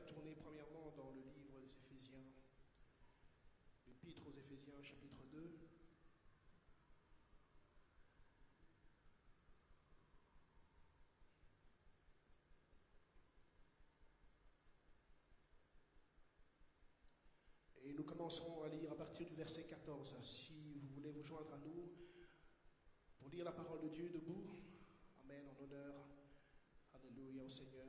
faire tourner premièrement dans le livre des Éphésiens, l'épître aux Éphésiens, chapitre 2. Et nous commencerons à lire à partir du verset 14. Si vous voulez vous joindre à nous pour lire la parole de Dieu debout, amen, en honneur, alléluia au Seigneur.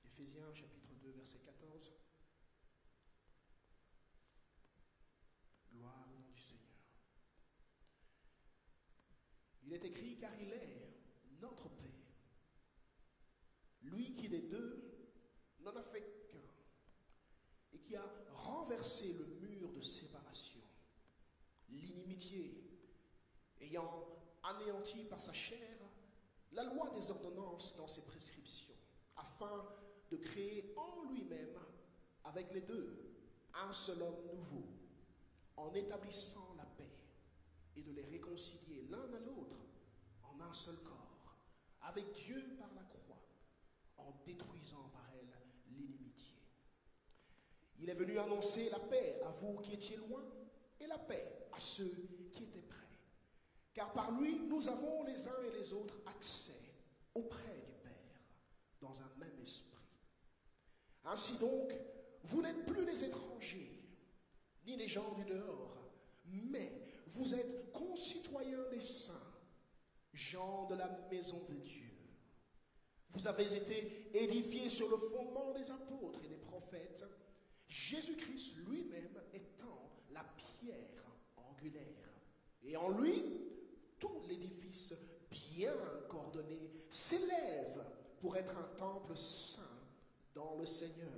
Éphésiens chapitre 2, verset 14. Gloire au nom du Seigneur. Il est écrit, car il est notre paix. Lui qui des deux n'en a fait qu'un, et qui a renversé le mur de séparation, l'inimitié, ayant anéanti par sa chair la loi des ordonnances dans ses prescriptions, afin de créer en lui-même, avec les deux, un seul homme nouveau, en établissant la paix, et de les réconcilier l'un à l'autre en un seul corps, avec Dieu par la croix, en détruisant par elle l'inimitié. Il est venu annoncer la paix à vous qui étiez loin, et la paix à ceux qui étaient près. Car par lui, nous avons les uns et les autres accès auprès du Père, dans un même esprit. Ainsi donc, vous n'êtes plus les étrangers, ni les gens du dehors, mais vous êtes concitoyens des saints, gens de la maison de Dieu. Vous avez été édifiés sur le fondement des apôtres et des prophètes, Jésus-Christ lui-même étant la pierre angulaire. Et en lui, tout l'édifice bien coordonné s'élève pour être un temple saint dans le Seigneur.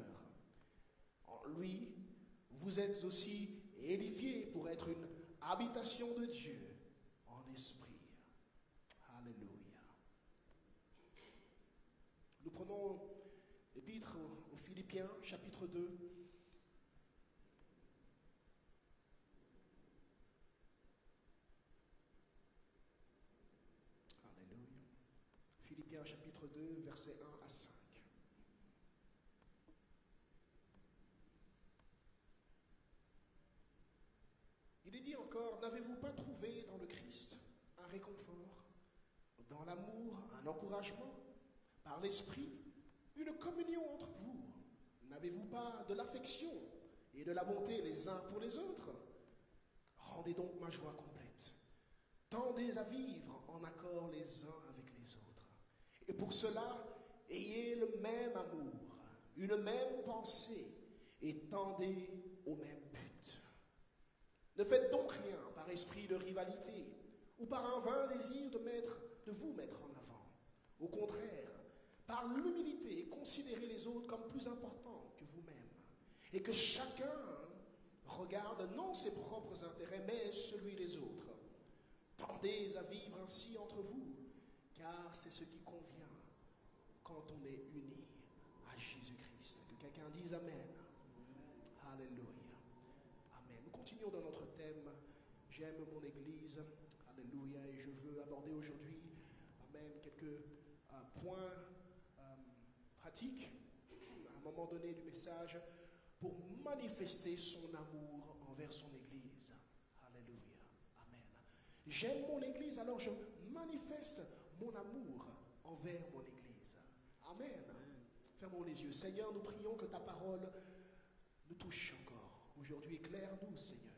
En lui, vous êtes aussi édifiés pour être une habitation de Dieu en esprit. Alléluia. Nous prenons l'épître aux Philippiens, chapitre 2. Alléluia. Philippiens, chapitre 2, versets 1 à 5. Il est dit encore, n'avez-vous pas trouvé dans le Christ un réconfort, dans l'amour, un encouragement, par l'Esprit, une communion entre vous? N'avez-vous pas de l'affection et de la bonté les uns pour les autres? Rendez donc ma joie complète. Tendez à vivre en accord les uns avec les autres. Et pour cela, ayez le même amour, une même pensée, et tendez au même but. Ne faites donc rien par esprit de rivalité ou par un vain désir de vous mettre en avant. Au contraire, par l'humilité, considérez les autres comme plus importants que vous-même. Et que chacun regarde non ses propres intérêts, mais celui des autres. Tendez à vivre ainsi entre vous, car c'est ce qui convient quand on est unis à Jésus-Christ. Que quelqu'un dise Amen. Alléluia. Amen. Nous continuons dans notre thème. J'aime mon Église. Alléluia. Et je veux aborder aujourd'hui, Amen, quelques points pratiques à un moment donné du message pour manifester son amour envers son Église. Alléluia. Amen. J'aime mon Église, alors je manifeste mon amour envers mon Église. Amen. Fermons les yeux. Seigneur, nous prions que ta parole nous touche encore. Aujourd'hui, éclaire-nous, Seigneur.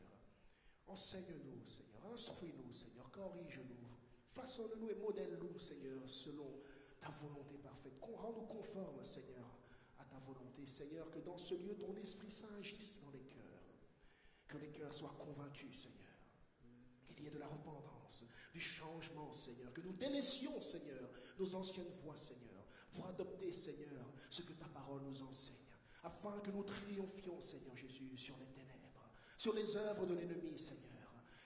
Enseigne-nous, Seigneur. Instruis-nous, Seigneur. Corrige-nous. Façonne-nous et modèle-nous, Seigneur, selon ta volonté parfaite. Rends-nous conformes, Seigneur, à ta volonté. Seigneur, que dans ce lieu, ton Esprit Saint agisse dans les cœurs. Que les cœurs soient convaincus, Seigneur. Qu'il y ait de la repentance, du changement, Seigneur. Que nous délaissions, Seigneur, nos anciennes voies, Seigneur, pour adopter, Seigneur, ce que ta parole nous enseigne. Afin que nous triomphions, Seigneur Jésus, sur les ténèbres, sur les œuvres de l'ennemi, Seigneur.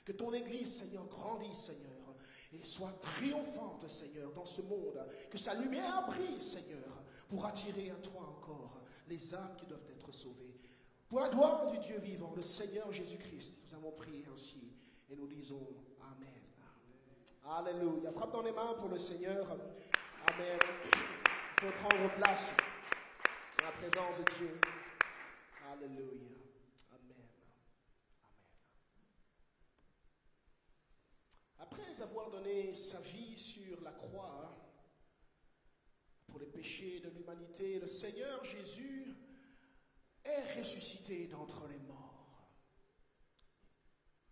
Que ton Église, Seigneur, grandisse, Seigneur, et soit triomphante, Seigneur, dans ce monde. Que sa lumière brille, Seigneur, pour attirer à toi encore les âmes qui doivent être sauvées. Pour la gloire du Dieu vivant, le Seigneur Jésus-Christ, nous avons prié ainsi et nous disons Amen. Alléluia. Frappe dans les mains pour le Seigneur. Amen. Il faut prendre place dans la présence de Dieu. Alléluia. Amen. Amen. Après avoir donné sa vie sur la croix pour les péchés de l'humanité, le Seigneur Jésus est ressuscité d'entre les morts.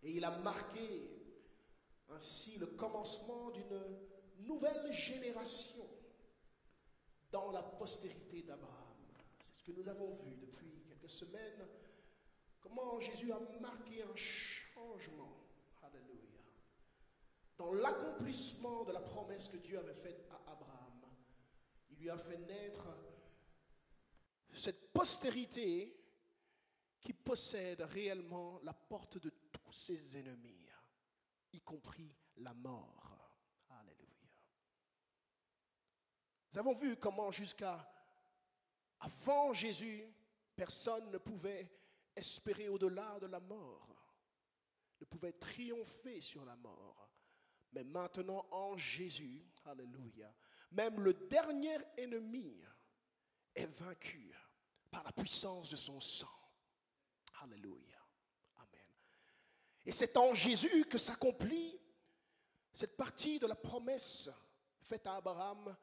Et il a marqué ainsi le commencement d'une nouvelle génération dans la postérité d'Abraham. C'est ce que nous avons vu depuis quelques semaines, comment Jésus a marqué un changement, alléluia, dans l'accomplissement de la promesse que Dieu avait faite à Abraham. Il lui a fait naître cette postérité qui possède réellement la porte de tous ses ennemis, y compris la mort. Alléluia. Nous avons vu comment jusqu'à avant Jésus, personne ne pouvait espérer au-delà de la mort, ne pouvait triompher sur la mort. Mais maintenant en Jésus, alléluia, même le dernier ennemi est vaincu par la puissance de son sang. Alléluia. Amen. Et c'est en Jésus que s'accomplit cette partie de la promesse faite à Abraham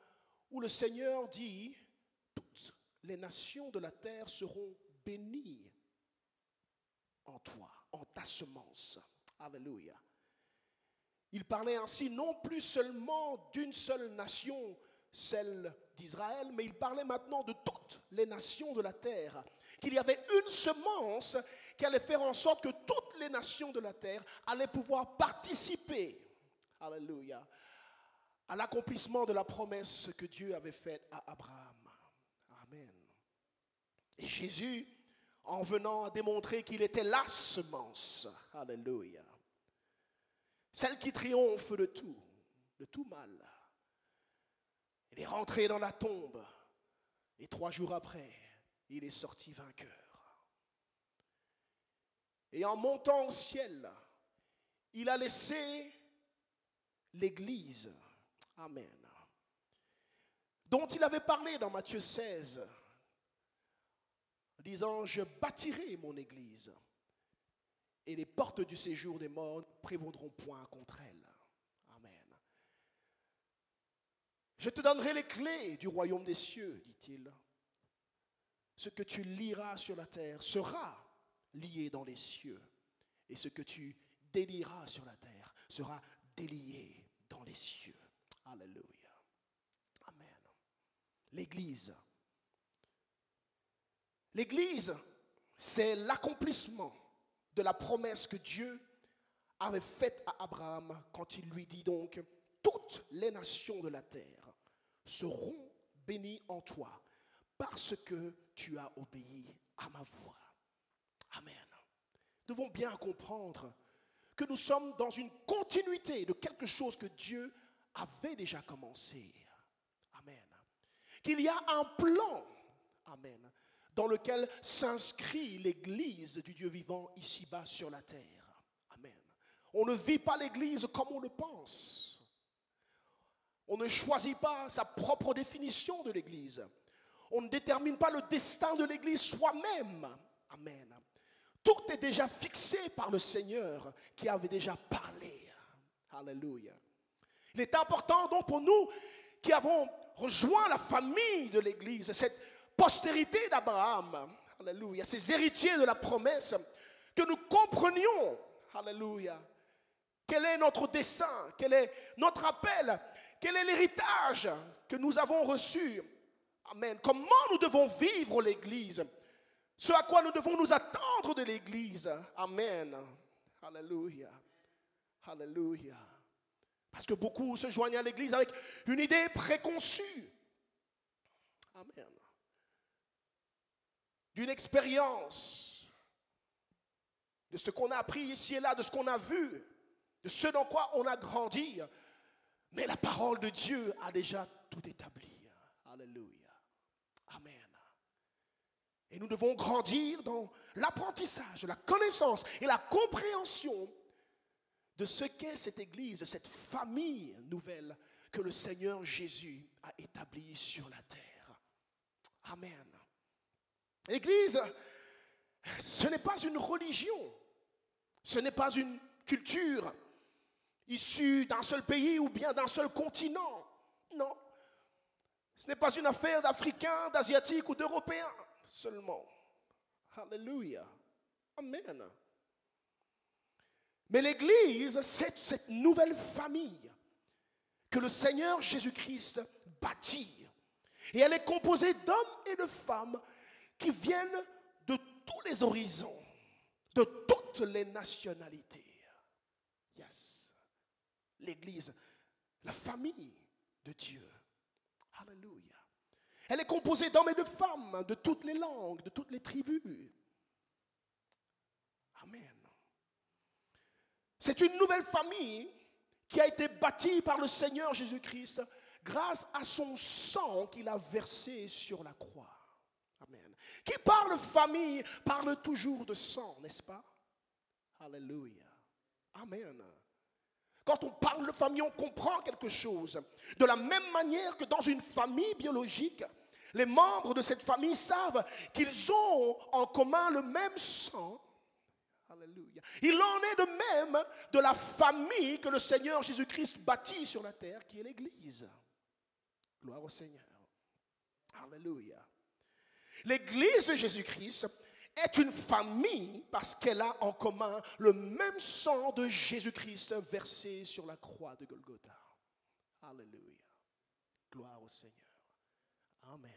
où le Seigneur dit « Toutes les nations de la terre seront bénies en toi, en ta semence. » Alléluia. Il parlait ainsi non plus seulement d'une seule nation, celle d'Israël, mais il parlait maintenant de toutes les nations de la terre. Qu'il y avait une semence qui allait faire en sorte que toutes les nations de la terre allaient pouvoir participer, alléluia, à l'accomplissement de la promesse que Dieu avait faite à Abraham. Amen. Et Jésus, en venant à démontrer qu'il était la semence, alléluia, celle qui triomphe de tout mal. Il est rentré dans la tombe et 3 jours après, il est sorti vainqueur. Et en montant au ciel, il a laissé l'Église, amen, dont il avait parlé dans Matthieu 16, disant « Je bâtirai mon Église, et les portes du séjour des morts ne prévaudront point contre elle. » Amen. « Je te donnerai les clés du royaume des cieux, dit-il. Ce que tu lieras sur la terre sera lié dans les cieux, et ce que tu délieras sur la terre sera délié dans les cieux. » Alléluia. Amen. L'Église. L'Église, c'est l'accomplissement de la promesse que Dieu avait faite à Abraham quand il lui dit donc « Toutes les nations de la terre seront bénies en toi parce que tu as obéi à ma voix. » Amen. Nous devons bien comprendre que nous sommes dans une continuité de quelque chose que Dieu avait déjà commencé. Amen. Qu'il y a un plan, amen, dans lequel s'inscrit l'Église du Dieu vivant ici-bas sur la terre. Amen. On ne vit pas l'Église comme on le pense. On ne choisit pas sa propre définition de l'Église. On ne détermine pas le destin de l'Église soi-même. Amen. Tout est déjà fixé par le Seigneur qui avait déjà parlé. Alléluia. Il est important donc pour nous qui avons rejoint la famille de l'Église, cette postérité d'Abraham, alléluia, ces héritiers de la promesse, que nous comprenions, alléluia, quel est notre dessein, quel est notre appel, quel est l'héritage que nous avons reçu. Amen. Comment nous devons vivre l'Église, ce à quoi nous devons nous attendre de l'Église. Amen. Alléluia. Alléluia. Parce que beaucoup se joignent à l'Église avec une idée préconçue. Amen. D'une expérience, de ce qu'on a appris ici et là, de ce qu'on a vu, de ce dans quoi on a grandi. Mais la parole de Dieu a déjà tout établi. Alléluia. Amen. Et nous devons grandir dans l'apprentissage, la connaissance et la compréhension de ce qu'est cette Église, cette famille nouvelle que le Seigneur Jésus a établi sur la terre. Amen. L'Église, ce n'est pas une religion, ce n'est pas une culture issue d'un seul pays ou bien d'un seul continent. Non, ce n'est pas une affaire d'Africains, d'Asiatiques ou d'Européens seulement. Alléluia. Amen. Mais l'Église, c'est cette nouvelle famille que le Seigneur Jésus-Christ bâtit. Et elle est composée d'hommes et de femmes qui viennent de tous les horizons, de toutes les nationalités. Yes. L'Église, la famille de Dieu. Alléluia. Elle est composée d'hommes et de femmes, de toutes les langues, de toutes les tribus. Amen. C'est une nouvelle famille qui a été bâtie par le Seigneur Jésus-Christ grâce à son sang qu'il a versé sur la croix. Amen. Qui parle famille parle toujours de sang, n'est-ce pas? Alléluia. Amen. Quand on parle de famille, on comprend quelque chose. De la même manière que dans une famille biologique, les membres de cette famille savent qu'ils ont en commun le même sang. Alléluia. Il en est de même de la famille que le Seigneur Jésus-Christ bâtit sur la terre, qui est l'Église. Gloire au Seigneur. Alléluia. L'Église de Jésus-Christ est une famille parce qu'elle a en commun le même sang de Jésus-Christ versé sur la croix de Golgotha. Alléluia. Gloire au Seigneur. Amen.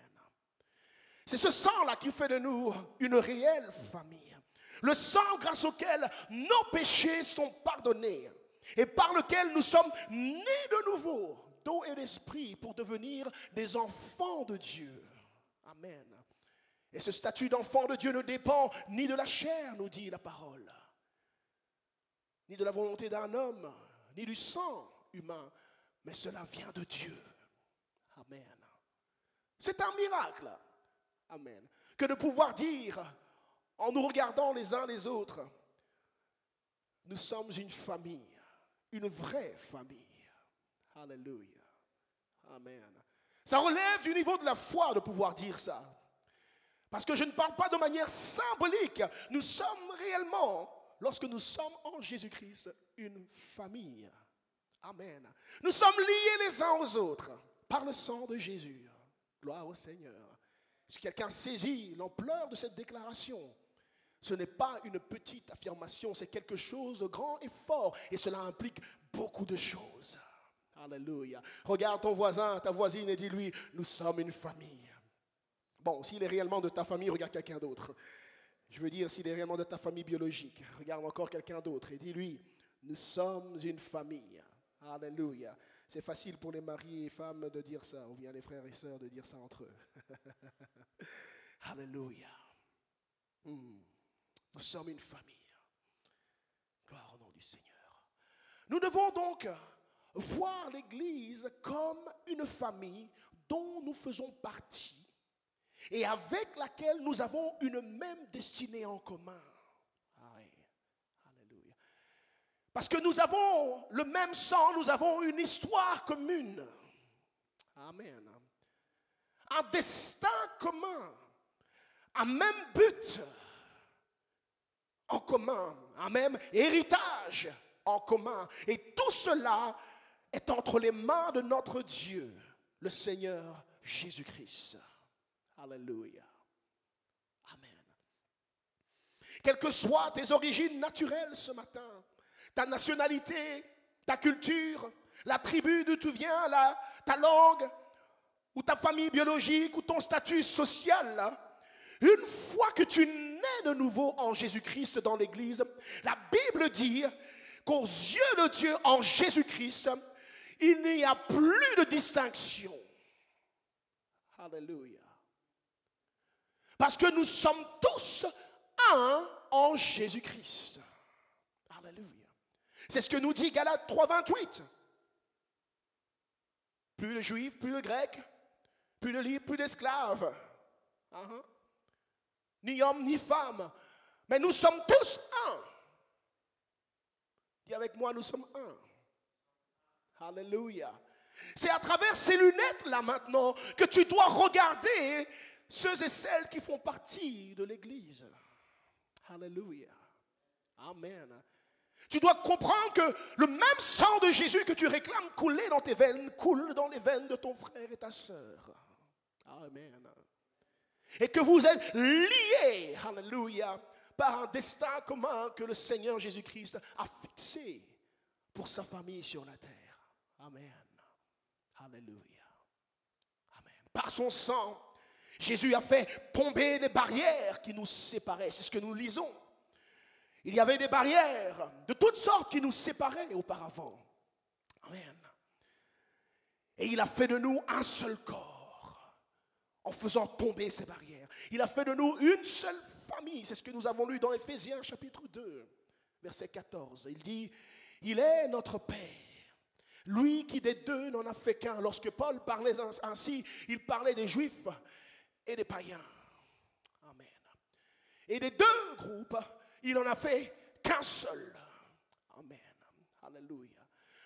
C'est ce sang-là qui fait de nous une réelle famille. Le sang grâce auquel nos péchés sont pardonnés et par lequel nous sommes nés de nouveau d'eau et d'esprit pour devenir des enfants de Dieu. Amen. Et ce statut d'enfant de Dieu ne dépend ni de la chair, nous dit la parole, ni de la volonté d'un homme, ni du sang humain, mais cela vient de Dieu. Amen. C'est un miracle. Amen. Que de pouvoir dire, en nous regardant les uns les autres, nous sommes une famille, une vraie famille. Alléluia. Amen. Ça relève du niveau de la foi de pouvoir dire ça. Parce que je ne parle pas de manière symbolique. Nous sommes réellement, lorsque nous sommes en Jésus-Christ, une famille. Amen. Nous sommes liés les uns aux autres par le sang de Jésus. Gloire au Seigneur. Si quelqu'un saisit l'ampleur de cette déclaration, ce n'est pas une petite affirmation, c'est quelque chose de grand et fort. Et cela implique beaucoup de choses. Alléluia. Regarde ton voisin, ta voisine et dis-lui, nous sommes une famille. Bon, s'il est réellement de ta famille, regarde quelqu'un d'autre. Je veux dire, s'il est réellement de ta famille biologique, regarde encore quelqu'un d'autre et dis-lui, nous sommes une famille. Alléluia. C'est facile pour les maris et femmes de dire ça, ou bien les frères et sœurs de dire ça entre eux. Alléluia. Nous sommes une famille. Gloire au nom du Seigneur. Nous devons donc voir l'Église comme une famille dont nous faisons partie et avec laquelle nous avons une même destinée en commun. Alléluia. Parce que nous avons le même sang, nous avons une histoire commune. Amen. Un destin commun, un même but en commun, un même héritage en commun. Et tout cela est entre les mains de notre Dieu, le Seigneur Jésus-Christ. Alléluia. Amen. Quelles que soient tes origines naturelles ce matin, ta nationalité, ta culture, la tribu d'où tu viens, ta langue, ou ta famille biologique, ou ton statut social, une fois que tu nais de nouveau en Jésus-Christ dans l'Église, la Bible dit qu'aux yeux de Dieu en Jésus-Christ, il n'y a plus de distinction. Alléluia. Parce que nous sommes tous un en Jésus-Christ. Alléluia. C'est ce que nous dit Galates 3:28. Plus de juifs, plus de grecs, plus de libres, plus d'esclaves. Ni hommes, ni femmes. Mais nous sommes tous un. Dis avec moi, nous sommes un. Alléluia. C'est à travers ces lunettes-là maintenant que tu dois regarder ceux et celles qui font partie de l'Église. Alléluia. Amen. Tu dois comprendre que le même sang de Jésus que tu réclames couler dans tes veines, coule dans les veines de ton frère et ta sœur. Amen. Et que vous êtes liés, alléluia, par un destin commun que le Seigneur Jésus-Christ a fixé pour sa famille sur la terre. Amen. Alléluia. Amen. Par son sang, Jésus a fait tomber les barrières qui nous séparaient. C'est ce que nous lisons. Il y avait des barrières de toutes sortes qui nous séparaient auparavant. Amen. Et il a fait de nous un seul corps en faisant tomber ces barrières. Il a fait de nous une seule famille. C'est ce que nous avons lu dans Éphésiens chapitre 2, verset 14. Il dit, il est notre Père. Lui qui des deux n'en a fait qu'un. Lorsque Paul parlait ainsi, il parlait des Juifs et des païens. Amen. Et des deux groupes, il n'en a fait qu'un seul. Amen. Alléluia.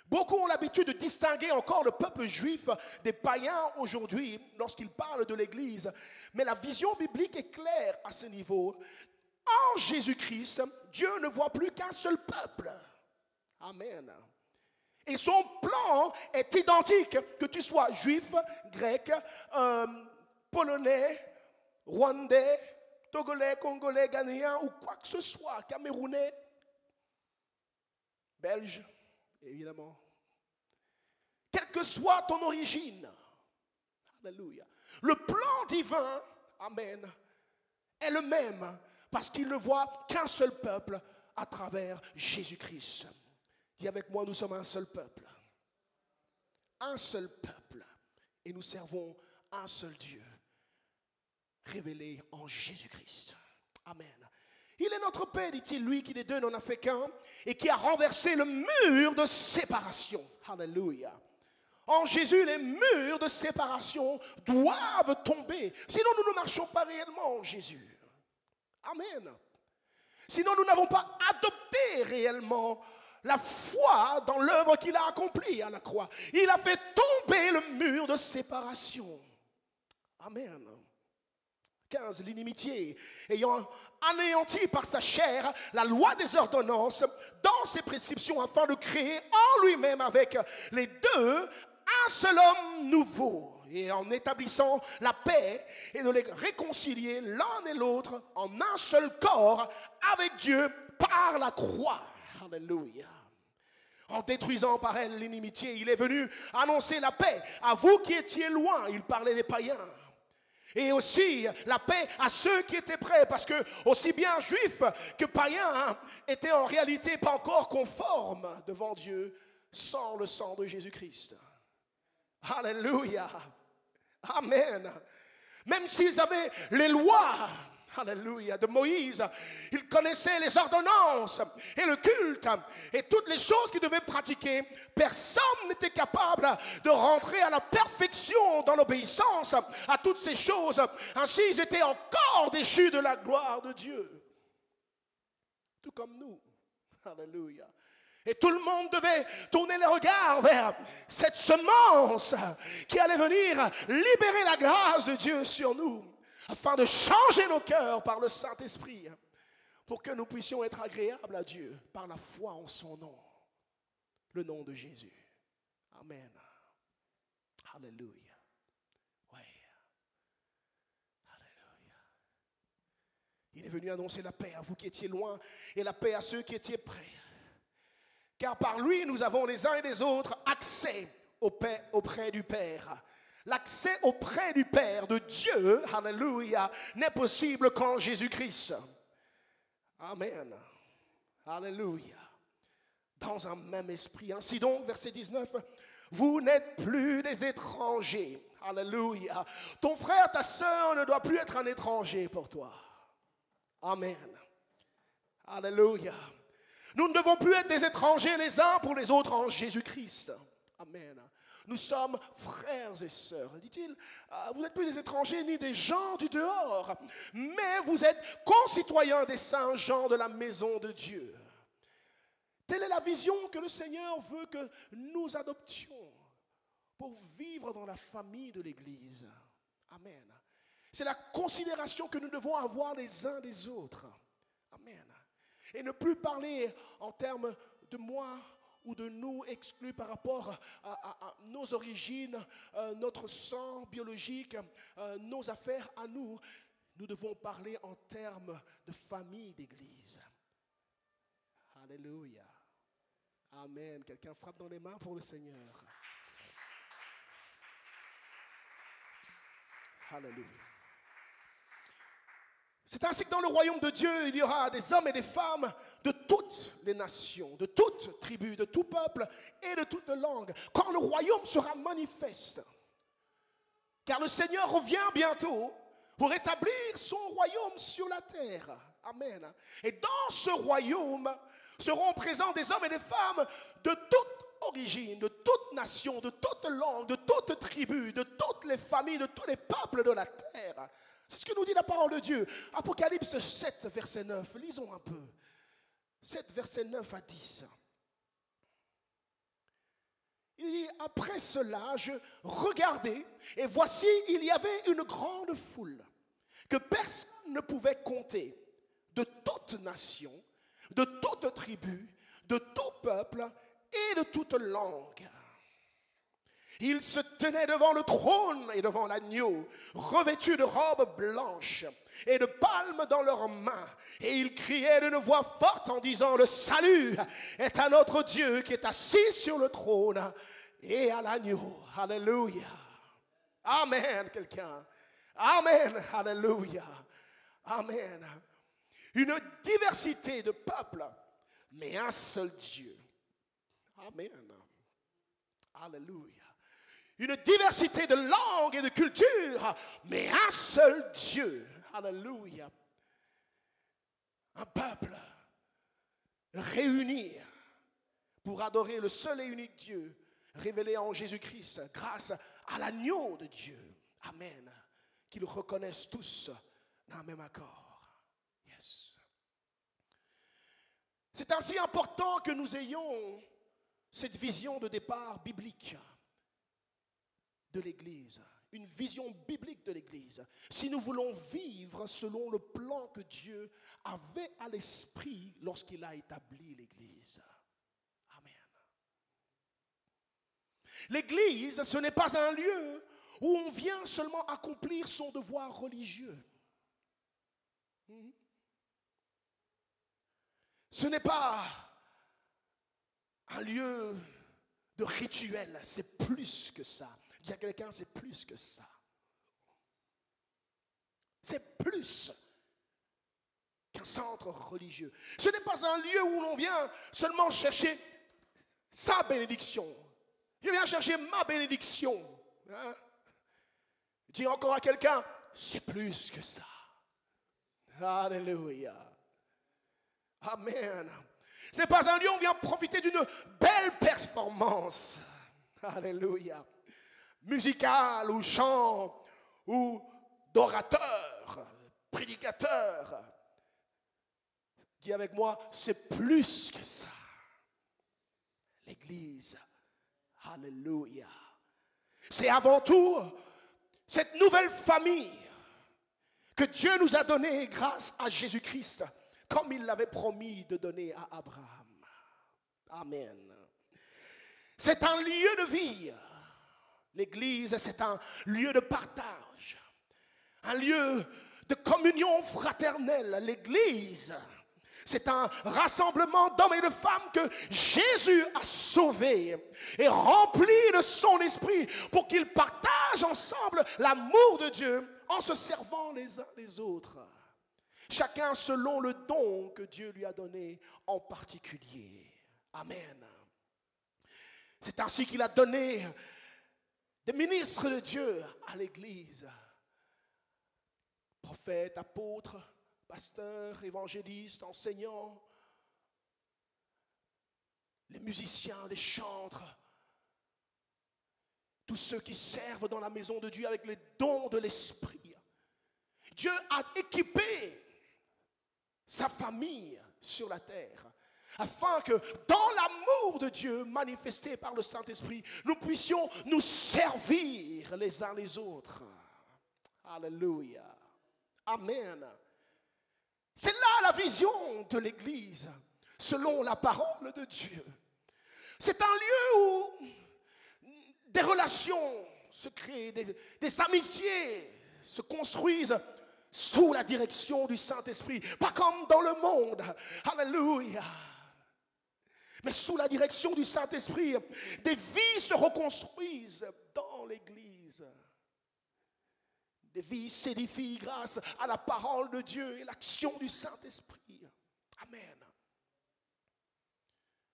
Beaucoup ont l'habitude de distinguer encore le peuple juif des païens aujourd'hui lorsqu'ils parlent de l'Église. Mais la vision biblique est claire à ce niveau. En Jésus-Christ, Dieu ne voit plus qu'un seul peuple. Amen. Et son plan est identique, que tu sois juif, grec, polonais, rwandais, togolais, congolais, ghanéen ou quoi que ce soit, camerounais, belge, évidemment. Quelle que soit ton origine, alléluia. Le plan divin, amen, est le même parce qu'il ne voit qu'un seul peuple à travers Jésus-Christ. Dis avec moi, nous sommes un seul peuple. Un seul peuple. Et nous servons un seul Dieu, révélé en Jésus-Christ. Amen. Il est notre Père, dit-il, lui qui des deux n'en a fait qu'un, et qui a renversé le mur de séparation. Alléluia. En Jésus, les murs de séparation doivent tomber. Sinon, nous ne marchons pas réellement en Jésus. Amen. Sinon, nous n'avons pas adopté réellement la foi dans l'œuvre qu'il a accomplie à la croix. Il a fait tomber le mur de séparation. Amen. 15. L'inimitié ayant anéanti par sa chair la loi des ordonnances dans ses prescriptions afin de créer en lui-même avec les deux un seul homme nouveau et en établissant la paix et de les réconcilier l'un et l'autre en un seul corps avec Dieu par la croix. Alléluia. En détruisant par elle l'inimitié, il est venu annoncer la paix à vous qui étiez loin. Il parlait des païens. Et aussi la paix à ceux qui étaient prêts, parce que aussi bien juifs que païens étaient en réalité pas encore conformes devant Dieu sans le sang de Jésus-Christ. Alléluia. Amen. Même s'ils avaient les lois, alléluia, de Moïse, ils connaissaient les ordonnances et le culte et toutes les choses qu'ils devaient pratiquer. Personne n'était capable de rentrer à la perfection dans l'obéissance à toutes ces choses. Ainsi, ils étaient encore déchus de la gloire de Dieu. Tout comme nous. Alléluia. Et tout le monde devait tourner les regards vers cette semence qui allait venir libérer la grâce de Dieu sur nous, afin de changer nos cœurs par le Saint-Esprit, pour que nous puissions être agréables à Dieu par la foi en son nom, le nom de Jésus. Amen. Alléluia. Oui. Alléluia. Il est venu annoncer la paix à vous qui étiez loin et la paix à ceux qui étaient près. Car par lui, nous avons les uns et les autres accès auprès du Père. L'accès auprès du Père, de Dieu, alléluia, n'est possible qu'en Jésus-Christ. Amen. Alléluia. Dans un même esprit. Ainsi donc, verset 19, vous n'êtes plus des étrangers. Alléluia. Ton frère, ta sœur ne doit plus être un étranger pour toi. Amen. Alléluia. Nous ne devons plus être des étrangers les uns pour les autres en Jésus-Christ. Amen. Nous sommes frères et sœurs. Dit-il, vous n'êtes plus des étrangers ni des gens du dehors, mais vous êtes concitoyens des saints gens de la maison de Dieu. Telle est la vision que le Seigneur veut que nous adoptions pour vivre dans la famille de l'Église. Amen. C'est la considération que nous devons avoir les uns des autres. Amen. Et ne plus parler en termes de moi ou de nous exclus par rapport à nos origines, notre sang biologique, nos affaires à nous. Nous devons parler en termes de famille d'Église. Alléluia. Amen. Quelqu'un frappe dans les mains pour le Seigneur. Alléluia. C'est ainsi que dans le royaume de Dieu, il y aura des hommes et des femmes de toutes les nations, de toutes tribus, de tout peuple et de toutes langues. Quand le royaume sera manifeste, car le Seigneur revient bientôt pour établir son royaume sur la terre. Amen. Et dans ce royaume seront présents des hommes et des femmes de toute origine, de toute nation, de toute langue, de toute tribu, de toutes les familles, de tous les peuples de la terre. C'est ce que nous dit la parole de Dieu. Apocalypse 7, verset 9. Lisons un peu. 7, verset 9 à 10. Il dit, après cela, je regardais, et voici, il y avait une grande foule, que personne ne pouvait compter, de toute nation, de toute tribu, de tout peuple et de toute langue. Ils se tenaient devant le trône et devant l'agneau, revêtus de robes blanches et de palmes dans leurs mains. Et ils criaient d'une voix forte en disant, le salut est à notre Dieu qui est assis sur le trône et à l'agneau. Alléluia. Amen, quelqu'un. Amen, alléluia. Amen. Une diversité de peuples, mais un seul Dieu. Amen. Alléluia. Une diversité de langues et de cultures, mais un seul Dieu. Alléluia. Un peuple réuni pour adorer le seul et unique Dieu révélé en Jésus-Christ grâce à l'agneau de Dieu. Amen. Qu'ils reconnaissent tous d'un même accord. Yes. C'est ainsi important que nous ayons cette vision de départ biblique de l'Église, une vision biblique de l'Église. Si nous voulons vivre selon le plan que Dieu avait à l'esprit lorsqu'il a établi l'Église. Amen. L'Église, ce n'est pas un lieu où on vient seulement accomplir son devoir religieux. Ce n'est pas un lieu de rituel, c'est plus que ça. Dis à quelqu'un, c'est plus que ça. C'est plus qu'un centre religieux. Ce n'est pas un lieu où l'on vient seulement chercher sa bénédiction. Je viens chercher ma bénédiction. Hein? Dis encore à quelqu'un, c'est plus que ça. Alléluia. Amen. Ce n'est pas un lieu où on vient profiter d'une belle performance. Alléluia. Musical ou chant ou d'orateur, prédicateur. Dis avec moi, c'est plus que ça. L'Église. Alléluia. C'est avant tout cette nouvelle famille que Dieu nous a donnée grâce à Jésus-Christ, comme il l'avait promis de donner à Abraham. Amen. C'est un lieu de vie. L'Église, c'est un lieu de partage, un lieu de communion fraternelle. L'Église, c'est un rassemblement d'hommes et de femmes que Jésus a sauvés et remplis de son esprit pour qu'ils partagent ensemble l'amour de Dieu en se servant les uns les autres. Chacun selon le don que Dieu lui a donné en particulier. Amen. C'est ainsi qu'il a donné des ministres de Dieu à l'Église. Prophètes, apôtres, pasteurs, évangélistes, enseignants, les musiciens, les chantres, tous ceux qui servent dans la maison de Dieu avec les dons de l'Esprit. Dieu a équipé sa famille sur la terre afin que dans l'amour de Dieu manifesté par le Saint-Esprit, nous puissions nous servir les uns les autres. Alléluia. Amen. C'est là la vision de l'Église, selon la parole de Dieu. C'est un lieu où des relations se créent, des amitiés se construisent sous la direction du Saint-Esprit. Pas comme dans le monde. Alléluia. Mais sous la direction du Saint-Esprit, des vies se reconstruisent dans l'Église. Des vies s'édifient grâce à la parole de Dieu et l'action du Saint-Esprit. Amen.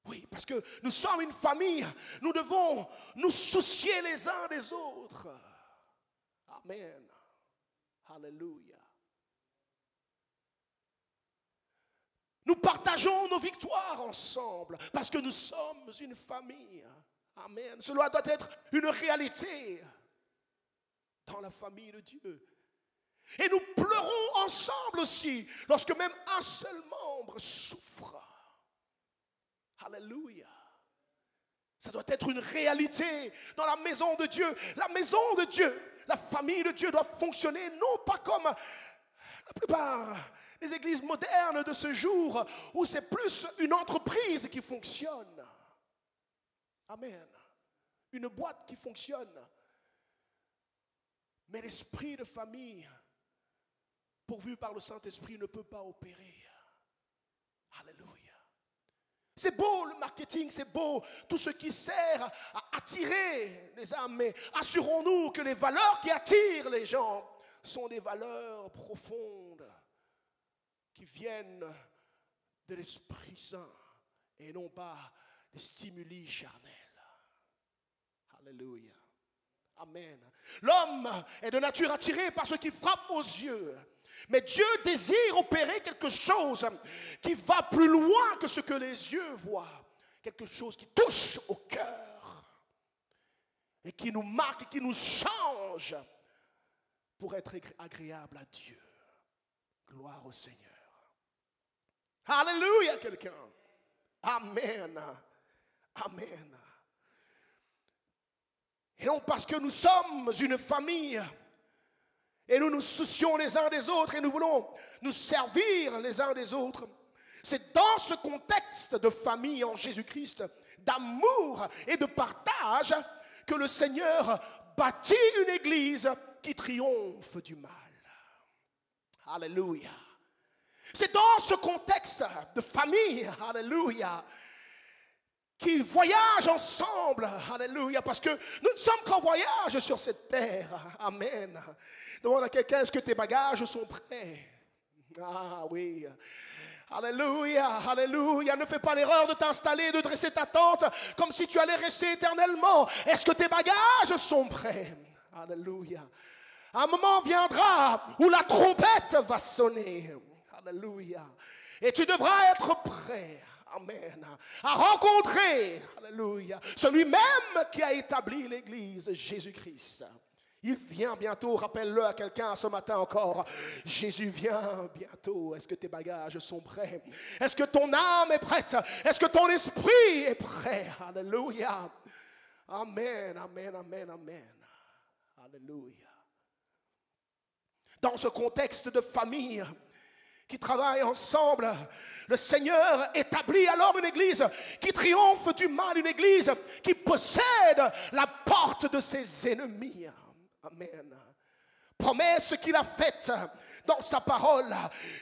Oui, parce que nous sommes une famille, nous devons nous soucier les uns des autres. Amen. Alléluia. Nous partageons nos victoires ensemble parce que nous sommes une famille. Amen. Cela doit être une réalité dans la famille de Dieu. Et nous pleurons ensemble aussi lorsque même un seul membre souffre. Alléluia. Ça doit être une réalité dans la maison de Dieu. La maison de Dieu, la famille de Dieu doit fonctionner non pas comme la plupart des églises modernes de ce jour où c'est plus une entreprise qui fonctionne. Amen. Une boîte qui fonctionne. Mais l'esprit de famille, pourvu par le Saint-Esprit, ne peut pas opérer. Alléluia. C'est beau le marketing, c'est beau tout ce qui sert à attirer les âmes, mais assurons-nous que les valeurs qui attirent les gens sont des valeurs profondes qui viennent de l'Esprit Saint et non pas des stimuli charnels. Alléluia. Amen. L'homme est de nature attiré par ce qui frappe aux yeux. Mais Dieu désire opérer quelque chose qui va plus loin que ce que les yeux voient. Quelque chose qui touche au cœur et qui nous marque et qui nous change pour être agréable à Dieu. Gloire au Seigneur. Alléluia, quelqu'un. Amen. Amen. Et non parce que nous sommes une famille et nous nous soucions les uns des autres et nous voulons nous servir les uns des autres. C'est dans ce contexte de famille en Jésus-Christ, d'amour et de partage que le Seigneur bâtit une église qui triomphe du mal. Alléluia. C'est dans ce contexte de famille, alléluia, qui voyagent ensemble, alléluia, parce que nous ne sommes qu'en voyage sur cette terre, amen. Demande à quelqu'un, est-ce que tes bagages sont prêts? Ah oui, alléluia, alléluia. Ne fais pas l'erreur de t'installer, de dresser ta tente comme si tu allais rester éternellement. Est-ce que tes bagages sont prêts? Alléluia. Un moment viendra où la trompette va sonner, alléluia, et tu devras être prêt. Amen. À rencontrer, alléluia, celui même qui a établi l'église, Jésus-Christ. Il vient bientôt, rappelle-le à quelqu'un ce matin encore. Jésus vient bientôt. Est-ce que tes bagages sont prêts? Est-ce que ton âme est prête? Est-ce que ton esprit est prêt? Alléluia. Amen, amen, amen, amen. Alléluia. Dans ce contexte de famille qui travaillent ensemble, le Seigneur établit alors une église qui triomphe du mal, une église qui possède la porte de ses ennemis. Amen. Promesse qu'il a faite dans sa parole.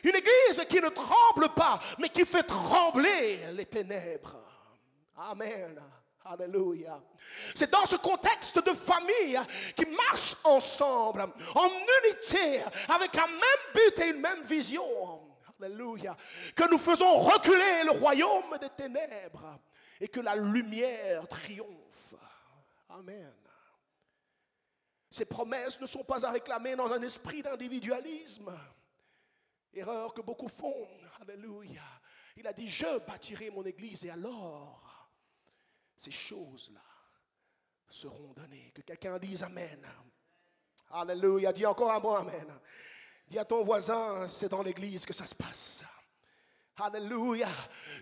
Une église qui ne tremble pas, mais qui fait trembler les ténèbres. Amen. Alléluia. C'est dans ce contexte de famille qui marche ensemble, en unité, avec un même but et une même vision. Alléluia. Que nous faisons reculer le royaume des ténèbres et que la lumière triomphe. Amen. Ces promesses ne sont pas à réclamer dans un esprit d'individualisme. Erreur que beaucoup font. Alléluia. Il a dit, je bâtirai mon église et alors ces choses-là seront données. Que quelqu'un dise amen. Alléluia. Dis encore un mot amen. Dis à ton voisin, c'est dans l'église que ça se passe. Alléluia.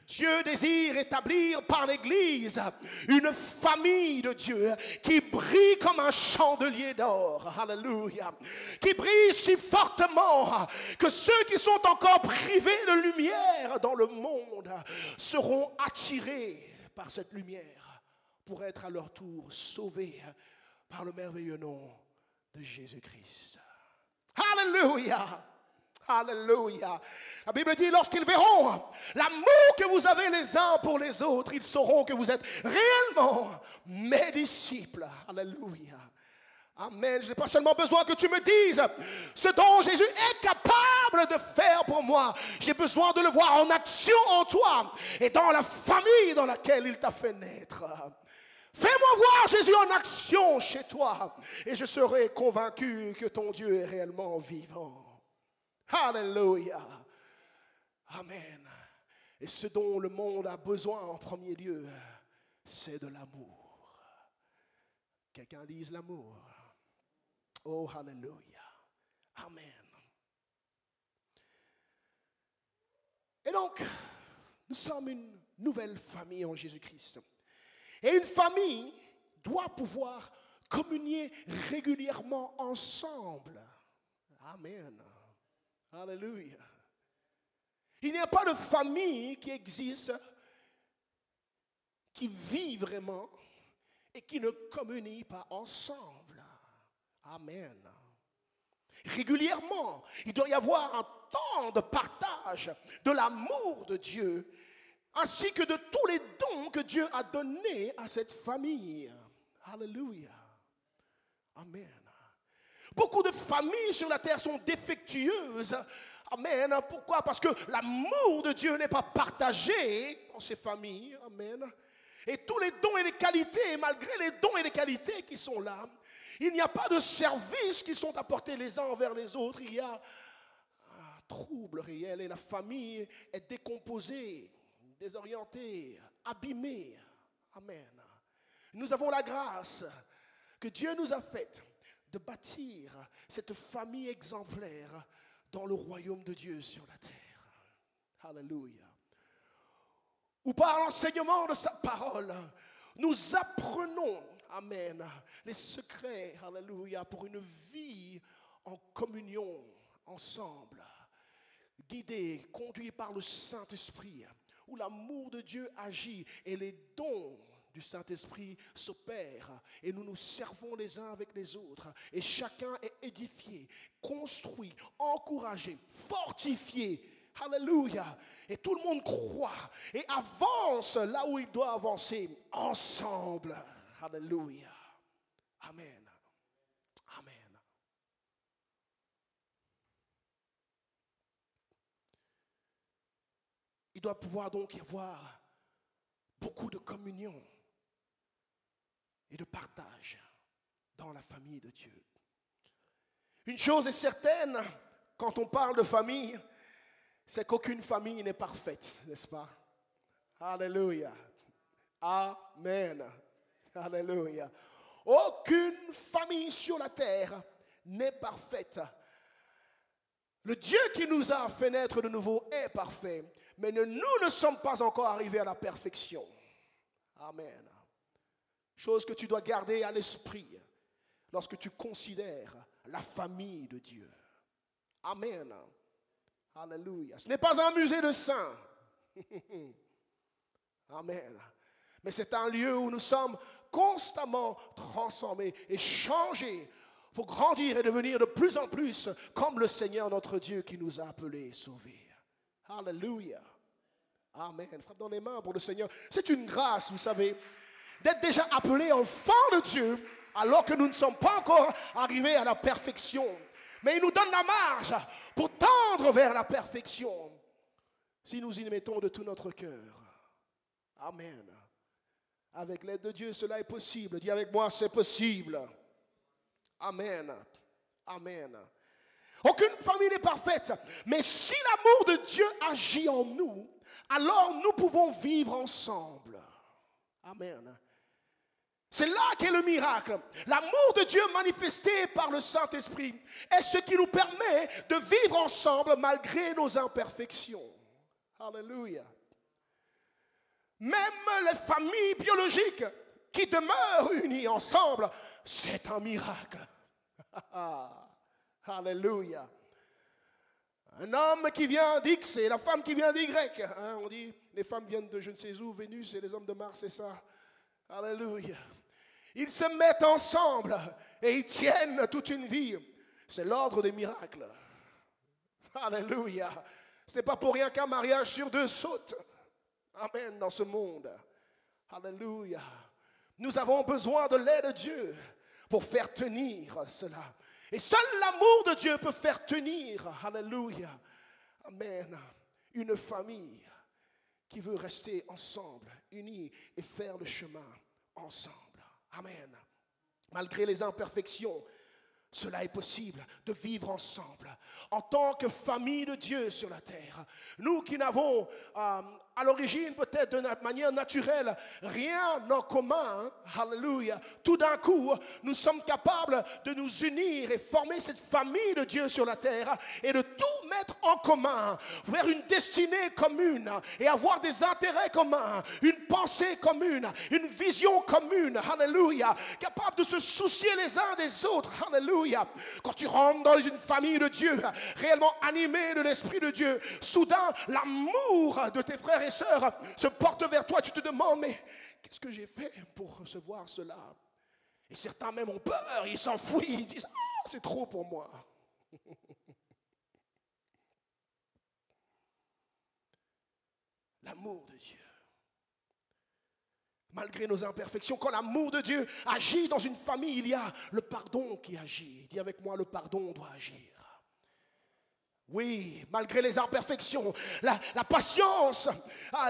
Dieu désire établir par l'Église une famille de Dieu qui brille comme un chandelier d'or. Alléluia. Qui brille si fortement que ceux qui sont encore privés de lumière dans le monde seront attirés par cette lumière pour être à leur tour sauvés par le merveilleux nom de Jésus-Christ. Alléluia. Alléluia. La Bible dit, lorsqu'ils verront l'amour que vous avez les uns pour les autres, ils sauront que vous êtes réellement mes disciples. Alléluia. Amen. Je n'ai pas seulement besoin que tu me dises ce dont Jésus est capable de faire pour moi. J'ai besoin de le voir en action en toi et dans la famille dans laquelle il t'a fait naître. Fais-moi voir Jésus en action chez toi et je serai convaincu que ton Dieu est réellement vivant. Alléluia. Amen. Et ce dont le monde a besoin en premier lieu, c'est de l'amour. Quelqu'un dise l'amour. Oh, alléluia. Amen. Et donc, nous sommes une nouvelle famille en Jésus-Christ. Et une famille doit pouvoir communier régulièrement ensemble. Amen. Alléluia. Il n'y a pas de famille qui existe, qui vit vraiment et qui ne communie pas ensemble. Amen. Régulièrement, il doit y avoir un temps de partage de l'amour de Dieu, ainsi que de tous les dons que Dieu a donnés à cette famille. Alléluia. Amen. Beaucoup de familles sur la terre sont défectueuses. Amen. Pourquoi? Parce que l'amour de Dieu n'est pas partagé dans ces familles. Amen. Et tous les dons et les qualités, malgré les dons et les qualités qui sont là, il n'y a pas de services qui sont apportés les uns envers les autres. Il y a un trouble réel et la famille est décomposée, désorientée, abîmée. Amen. Nous avons la grâce que Dieu nous a faite de bâtir cette famille exemplaire dans le royaume de Dieu sur la terre. Alléluia. Où par l'enseignement de sa parole, nous apprenons, amen, les secrets, alléluia, pour une vie en communion ensemble, guidés, conduits par le Saint-Esprit, où l'amour de Dieu agit et les dons du Saint-Esprit s'opère et nous nous servons les uns avec les autres et chacun est édifié, construit, encouragé, fortifié. Alléluia. Et tout le monde croit et avance là où il doit avancer ensemble. Alléluia. Amen. Amen. Il doit pouvoir donc y avoir beaucoup de communion et de partage dans la famille de Dieu. Une chose est certaine, quand on parle de famille, c'est qu'aucune famille n'est parfaite, n'est-ce pas? Alléluia. Amen. Alléluia. Aucune famille sur la terre n'est parfaite. Le Dieu qui nous a fait naître de nouveau est parfait, mais nous ne sommes pas encore arrivés à la perfection. Amen. Chose que tu dois garder à l'esprit lorsque tu considères la famille de Dieu. Amen. Alléluia. Ce n'est pas un musée de saints. Amen. Mais c'est un lieu où nous sommes constamment transformés et changés pour grandir et devenir de plus en plus comme le Seigneur notre Dieu qui nous a appelés et sauvés. Alléluia. Amen. Frappe dans les mains pour le Seigneur. C'est une grâce, vous savez, d'être déjà appelés enfants de Dieu alors que nous ne sommes pas encore arrivés à la perfection. Mais il nous donne la marge pour tendre vers la perfection si nous y mettons de tout notre cœur. Amen. Avec l'aide de Dieu, cela est possible. Dis avec moi, c'est possible. Amen. Amen. Aucune famille n'est parfaite. Mais si l'amour de Dieu agit en nous, alors nous pouvons vivre ensemble. Amen. C'est là qu'est le miracle. L'amour de Dieu manifesté par le Saint-Esprit est ce qui nous permet de vivre ensemble malgré nos imperfections. Alléluia. Même les familles biologiques qui demeurent unies ensemble, c'est un miracle. Alléluia. Un homme qui vient d'X et la femme qui vient d'Y. Hein, on dit, les femmes viennent de je ne sais où, Vénus, et les hommes de Mars, c'est ça. Alléluia. Ils se mettent ensemble et ils tiennent toute une vie. C'est l'ordre des miracles. Alléluia. Ce n'est pas pour rien qu'un mariage sur deux saute. Amen, dans ce monde. Alléluia. Nous avons besoin de l'aide de Dieu pour faire tenir cela. Et seul l'amour de Dieu peut faire tenir, alléluia, amen, une famille qui veut rester ensemble, unie et faire le chemin ensemble. Amen. Malgré les imperfections, cela est possible de vivre ensemble en tant que famille de Dieu sur la terre. Nous qui n'avons à l'origine peut-être de manière naturelle rien en commun, alléluia, tout d'un coup nous sommes capables de nous unir et former cette famille de Dieu sur la terre et de tout mettre en commun vers une destinée commune et avoir des intérêts communs, une pensée commune, une vision commune, alléluia, capable de se soucier les uns des autres, alléluia. Quand tu rentres dans une famille de Dieu réellement animée de l'Esprit de Dieu, soudain l'amour de tes frères et sœurs se porte vers toi. Tu te demandes, mais qu'est-ce que j'ai fait pour recevoir cela? Et certains même ont peur, ils s'enfuient, ils disent, ah, c'est trop pour moi. L'amour de Dieu. Malgré nos imperfections, quand l'amour de Dieu agit dans une famille, il y a le pardon qui agit. Dis avec moi, le pardon doit agir. Oui, malgré les imperfections, la patience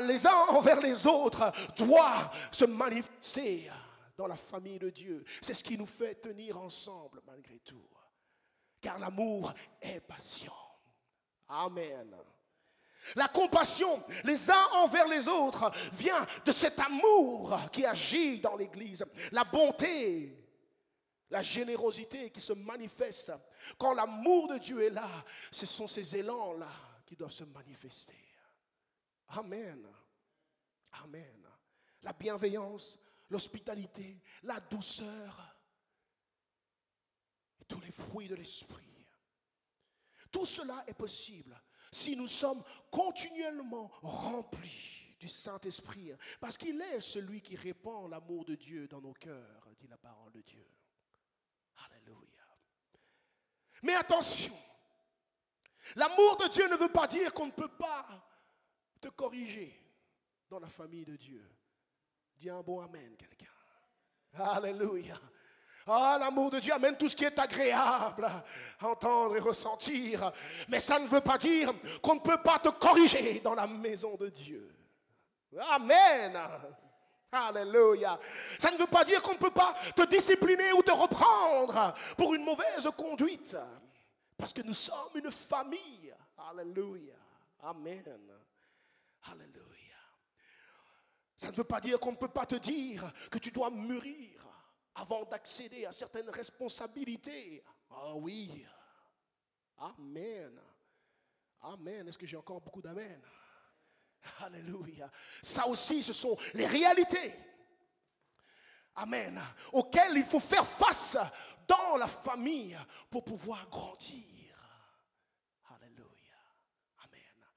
les uns envers les autres doit se manifester dans la famille de Dieu. C'est ce qui nous fait tenir ensemble malgré tout. Car l'amour est patient. Amen. La compassion les uns envers les autres vient de cet amour qui agit dans l'Église. La bonté, la générosité qui se manifeste. Quand l'amour de Dieu est là, ce sont ces élans-là qui doivent se manifester. Amen. Amen. La bienveillance, l'hospitalité, la douceur, tous les fruits de l'esprit. Tout cela est possible si nous sommes continuellement remplis du Saint-Esprit, parce qu'il est celui qui répand l'amour de Dieu dans nos cœurs, dit la parole de Dieu. Alléluia. Mais attention, l'amour de Dieu ne veut pas dire qu'on ne peut pas te corriger dans la famille de Dieu. Dis un bon amen, quelqu'un. Alléluia. Ah, l'amour de Dieu amène tout ce qui est agréable à entendre et ressentir. Mais ça ne veut pas dire qu'on ne peut pas te corriger dans la maison de Dieu. Amen. Alléluia. Ça ne veut pas dire qu'on ne peut pas te discipliner ou te reprendre pour une mauvaise conduite. Parce que nous sommes une famille. Alléluia. Amen. Alléluia. Ça ne veut pas dire qu'on ne peut pas te dire que tu dois mûrir avant d'accéder à certaines responsabilités. Ah oui. Amen. Amen. Est-ce que j'ai encore beaucoup d'amen? Alléluia. Ça aussi, ce sont les réalités. Amen. Auxquelles il faut faire face dans la famille pour pouvoir grandir. Alléluia. Amen.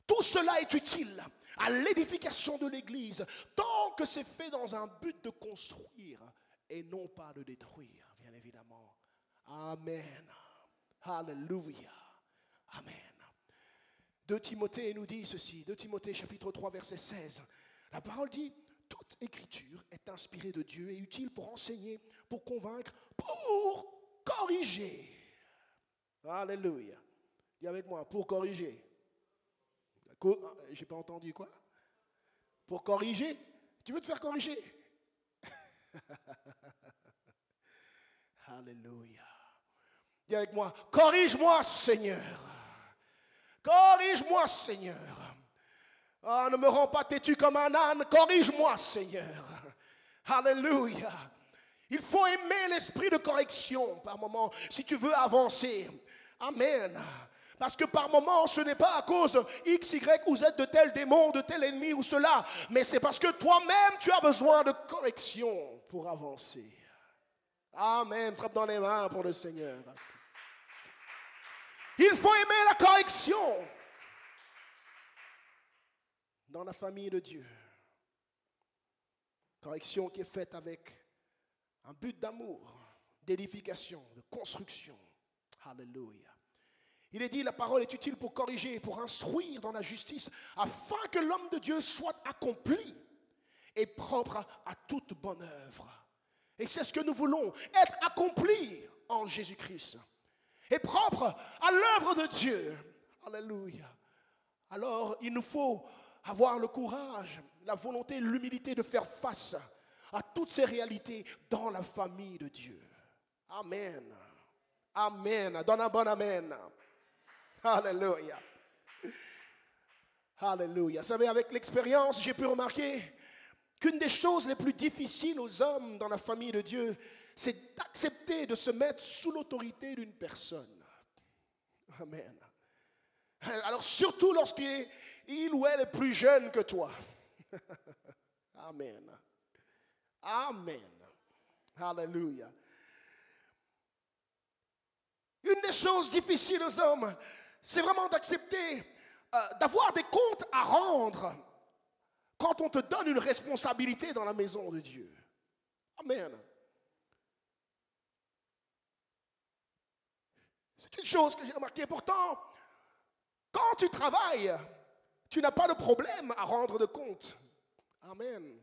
Tout cela est utile à l'édification de l'Église, tant que c'est fait dans un but de construire et non pas de détruire, bien évidemment. Amen. Alléluia. Amen. 2 Timothée nous dit ceci, 2 Timothée chapitre 3 verset 16. La parole dit, toute écriture est inspirée de Dieu et utile pour enseigner, pour convaincre, pour corriger. Alléluia. Dis avec moi, pour corriger. J'ai pas entendu quoi? Pour corriger? Tu veux te faire corriger? Alléluia. Dis avec moi, corrige-moi Seigneur. Corrige-moi Seigneur. Ah, ne me rends pas têtu comme un âne. Corrige-moi Seigneur. Alléluia. Il faut aimer l'esprit de correction par moment si tu veux avancer. Amen. Parce que par moments, ce n'est pas à cause de X, Y ou Z, de tel démon, de tel ennemi ou cela, mais c'est parce que toi-même, tu as besoin de correction pour avancer. Amen. Frappe dans les mains pour le Seigneur. Il faut aimer la correction dans la famille de Dieu. Correction qui est faite avec un but d'amour, d'édification, de construction. Alléluia. Il est dit, la parole est utile pour corriger, pour instruire dans la justice, afin que l'homme de Dieu soit accompli et propre à toute bonne œuvre. Et c'est ce que nous voulons, être accompli en Jésus-Christ et propre à l'œuvre de Dieu. Alléluia. Alors, il nous faut avoir le courage, la volonté, l'humilité de faire face à toutes ces réalités dans la famille de Dieu. Amen. Amen. Donne un bon amen. Alléluia. Alléluia. Vous savez, avec l'expérience, j'ai pu remarquer qu'une des choses les plus difficiles aux hommes dans la famille de Dieu, c'est d'accepter de se mettre sous l'autorité d'une personne. Amen. Alors surtout lorsqu'il ou elle est plus jeune que toi. Amen. Amen. Alléluia. Une des choses difficiles aux hommes, c'est vraiment d'accepter, d'avoir des comptes à rendre quand on te donne une responsabilité dans la maison de Dieu. Amen. C'est une chose que j'ai remarquée. Pourtant, quand tu travailles, tu n'as pas de problème à rendre de compte. Amen.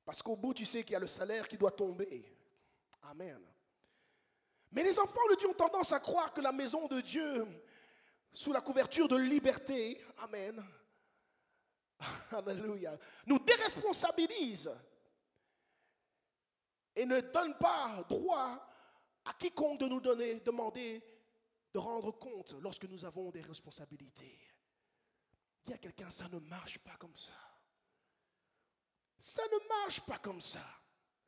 Parce qu'au bout, tu sais qu'il y a le salaire qui doit tomber. Amen. Mais les enfants de Dieu ont tendance à croire que la maison de Dieu, sous la couverture de liberté, amen, alléluia, nous déresponsabilise et ne donne pas droit à quiconque de nous demander de rendre compte lorsque nous avons des responsabilités. Dis à quelqu'un, ça ne marche pas comme ça. Ça ne marche pas comme ça.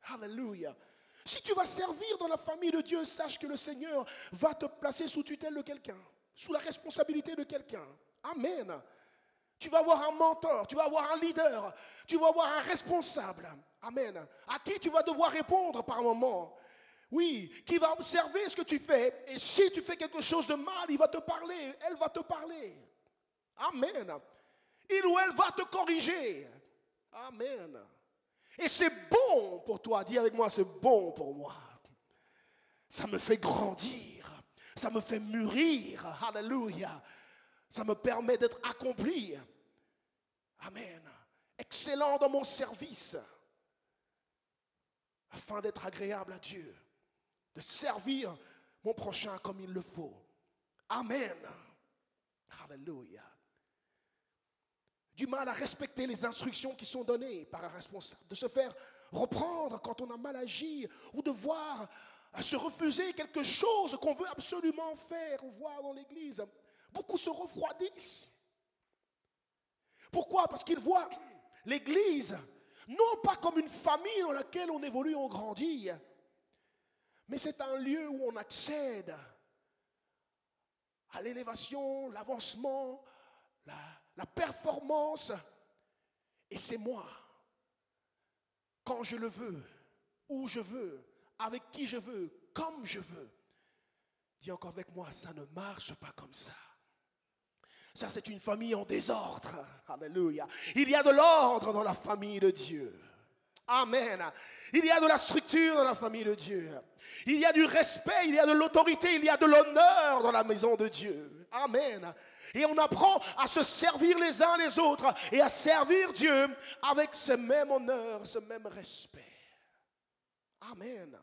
Alléluia. Si tu vas servir dans la famille de Dieu, sache que le Seigneur va te placer sous tutelle de quelqu'un, sous la responsabilité de quelqu'un. Amen. Tu vas avoir un mentor, tu vas avoir un leader, tu vas avoir un responsable. Amen. À qui tu vas devoir répondre par moment. Oui, qui va observer ce que tu fais. Et si tu fais quelque chose de mal, il va te parler, elle va te parler. Amen. Il ou elle va te corriger. Amen. Et c'est bon pour toi. Dis avec moi, c'est bon pour moi. Ça me fait grandir. Ça me fait mûrir. Alléluia. Ça me permet d'être accompli. Amen. Excellent dans mon service. Afin d'être agréable à Dieu. De servir mon prochain comme il le faut. Amen. Alléluia. Du mal à respecter les instructions qui sont données par un responsable, de se faire reprendre quand on a mal agi, ou de voir se refuser quelque chose qu'on veut absolument faire ou voir dans l'église. Beaucoup se refroidissent. Pourquoi? Parce qu'ils voient l'église non pas comme une famille dans laquelle on évolue, on grandit, mais c'est un lieu où on accède à l'élévation, l'avancement, la performance, et c'est moi, quand je le veux, où je veux, avec qui je veux, comme je veux. Dis encore avec moi, ça ne marche pas comme ça. Ça, c'est une famille en désordre. Alléluia. Il y a de l'ordre dans la famille de Dieu. Amen. Il y a de la structure dans la famille de Dieu. Il y a du respect, il y a de l'autorité, il y a de l'honneur dans la maison de Dieu. Amen. Et on apprend à se servir les uns les autres et à servir Dieu avec ce même honneur, ce même respect. Amen.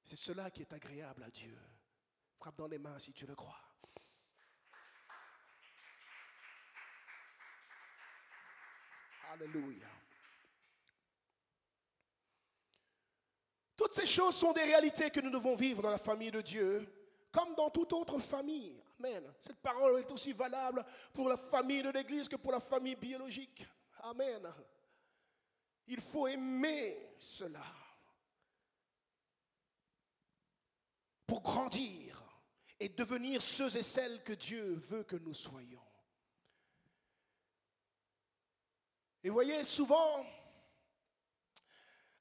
C'est cela qui est agréable à Dieu. Frappe dans les mains si tu le crois. Alléluia. Toutes ces choses sont des réalités que nous devons vivre dans la famille de Dieu, comme dans toute autre famille. Amen. Cette parole est aussi valable pour la famille de l'Église que pour la famille biologique. Amen. Il faut aimer cela pour grandir et devenir ceux et celles que Dieu veut que nous soyons. Et voyez, souvent,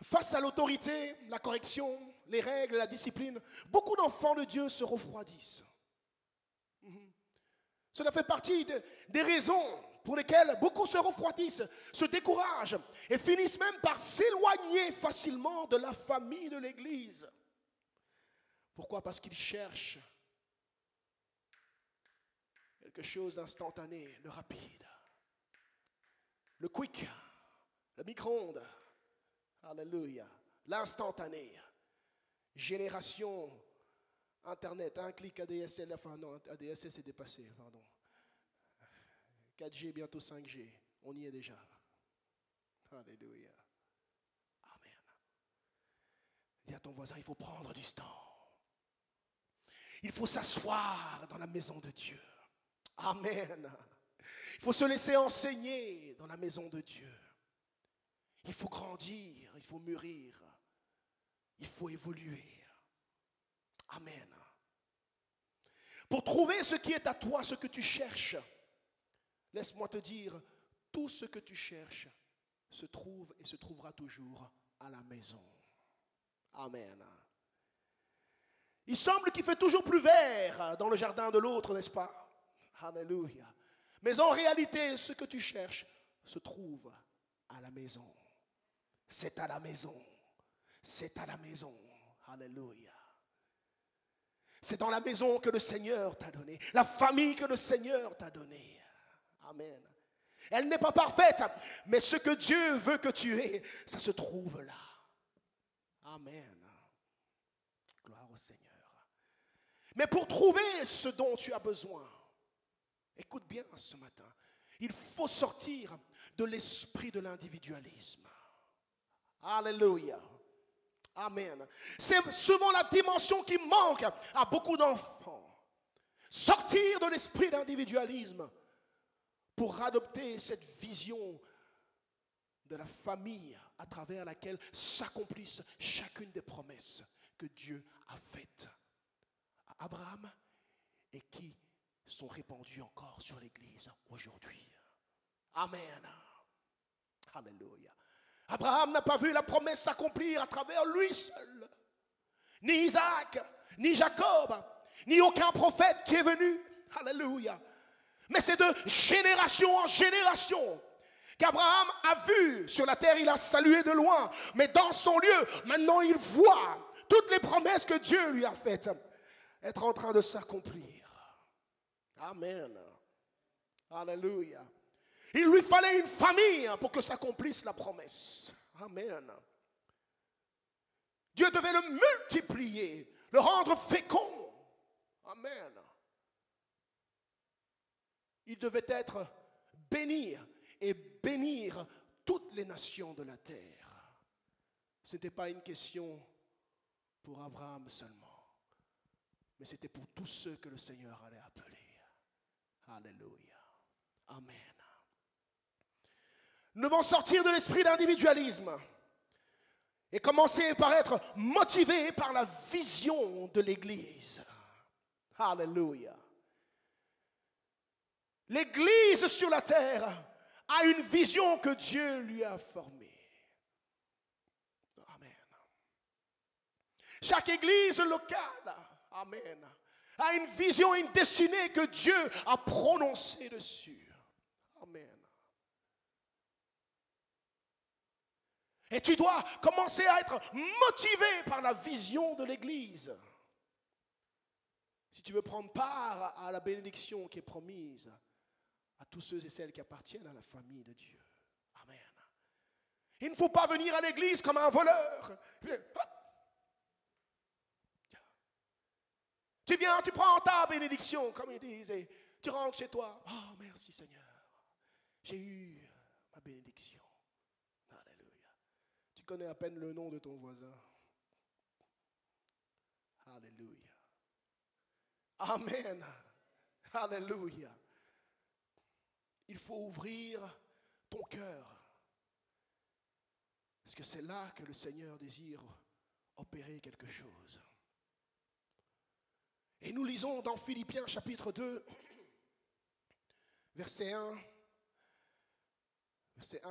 face à l'autorité, la correction, les règles, la discipline, beaucoup d'enfants de Dieu se refroidissent. Cela fait partie des raisons pour lesquelles beaucoup se refroidissent, se découragent et finissent même par s'éloigner facilement de la famille de l'Église. Pourquoi? Parce qu'ils cherchent quelque chose d'instantané, de rapide. Le quick, le micro-ondes, alléluia, l'instantané. Génération Internet, un clic ADSL, enfin non, ADSL c'est dépassé, pardon. 4G, bientôt 5G, on y est déjà. Alléluia. Amen. Dis à ton voisin, il faut prendre du temps. Il faut s'asseoir dans la maison de Dieu. Amen. Il faut se laisser enseigner dans la maison de Dieu. Il faut grandir, il faut mûrir, il faut évoluer. Amen. Pour trouver ce qui est à toi, ce que tu cherches, laisse-moi te dire, tout ce que tu cherches se trouve et se trouvera toujours à la maison. Amen. Il semble qu'il fait toujours plus vert dans le jardin de l'autre, n'est-ce pas? Alléluia. Mais en réalité, ce que tu cherches se trouve à la maison. C'est à la maison. C'est à la maison. Alléluia. C'est dans la maison que le Seigneur t'a donné. La famille que le Seigneur t'a donnée. Amen. Elle n'est pas parfaite, mais ce que Dieu veut que tu aies, ça se trouve là. Amen. Gloire au Seigneur. Mais pour trouver ce dont tu as besoin, écoute bien ce matin, il faut sortir de l'esprit de l'individualisme. Alléluia. Amen. C'est souvent la dimension qui manque à beaucoup d'enfants. Sortir de l'esprit d'individualisme pour adopter cette vision de la famille à travers laquelle s'accomplissent chacune des promesses que Dieu a faites à Abraham et qui sont répandues encore sur l'Église aujourd'hui. Amen. Alléluia. Abraham n'a pas vu la promesse s'accomplir à travers lui seul. Ni Isaac, ni Jacob, ni aucun prophète qui est venu. Alléluia. Mais c'est de génération en génération qu'Abraham a vu sur la terre, il a salué de loin. Mais dans son lieu, maintenant il voit toutes les promesses que Dieu lui a faites être en train de s'accomplir. Amen. Alléluia. Il lui fallait une famille pour que s'accomplisse la promesse. Amen. Dieu devait le multiplier, le rendre fécond. Amen. Il devait être béni et bénir toutes les nations de la terre. Ce n'était pas une question pour Abraham seulement, mais c'était pour tous ceux que le Seigneur allait appeler. Alléluia. Amen. Nous devons sortir de l'esprit d'individualisme et commencer par être motivés par la vision de l'Église. Alléluia. L'Église sur la terre a une vision que Dieu lui a formée. Amen. Chaque église locale, amen, a une vision, une destinée que Dieu a prononcée dessus. Amen. Et tu dois commencer à être motivé par la vision de l'Église. Si tu veux prendre part à la bénédiction qui est promise à tous ceux et celles qui appartiennent à la famille de Dieu. Amen. Il ne faut pas venir à l'église comme un voleur. Tu viens, tu prends ta bénédiction, comme ils disent, et tu rentres chez toi. Oh, merci Seigneur. J'ai eu ma bénédiction. Alléluia. Tu connais à peine le nom de ton voisin. Alléluia. Amen. Alléluia. Il faut ouvrir ton cœur. Parce que c'est là que le Seigneur désire opérer quelque chose. Et nous lisons dans Philippiens chapitre 2, verset 1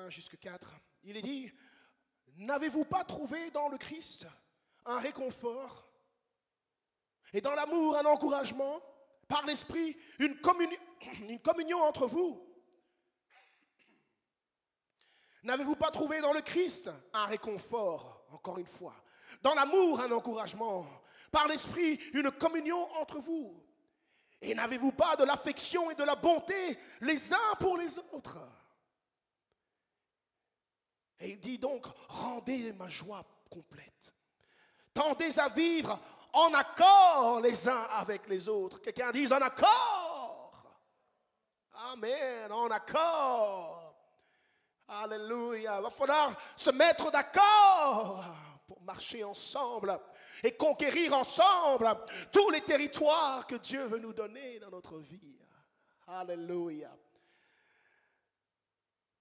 jusqu'à 4. Il est dit, n'avez-vous pas trouvé dans le Christ un réconfort et dans l'amour un encouragement, par l'Esprit une communion entre vous? N'avez-vous pas trouvé dans le Christ un réconfort, encore une fois, dans l'amour un encouragement, par l'Esprit une communion entre vous? Et n'avez-vous pas de l'affection et de la bonté les uns pour les autres? Et il dit donc, rendez ma joie complète. Tendez à vivre en accord les uns avec les autres. Quelqu'un dise en accord. Amen, en accord. Alléluia. Il va falloir se mettre d'accord pour marcher ensemble et conquérir ensemble tous les territoires que Dieu veut nous donner dans notre vie. Alléluia.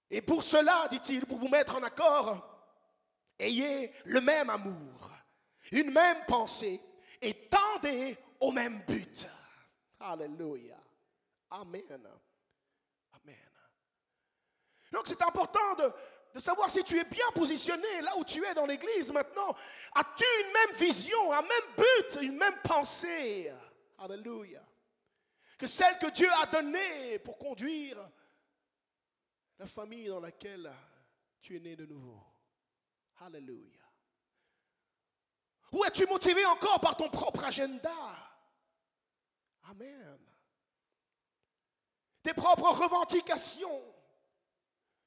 Et pour cela, dit-il, pour vous mettre en accord, ayez le même amour, une même pensée et tendez au même but. Alléluia. Amen. Amen. Donc c'est important de savoir si tu es bien positionné là où tu es dans l'église maintenant. As-tu une même vision, un même but, une même pensée? Alléluia. Que celle que Dieu a donnée pour conduire la famille dans laquelle tu es né de nouveau. Alléluia. Ou es-tu motivé encore par ton propre agenda? Amen. Tes propres revendications,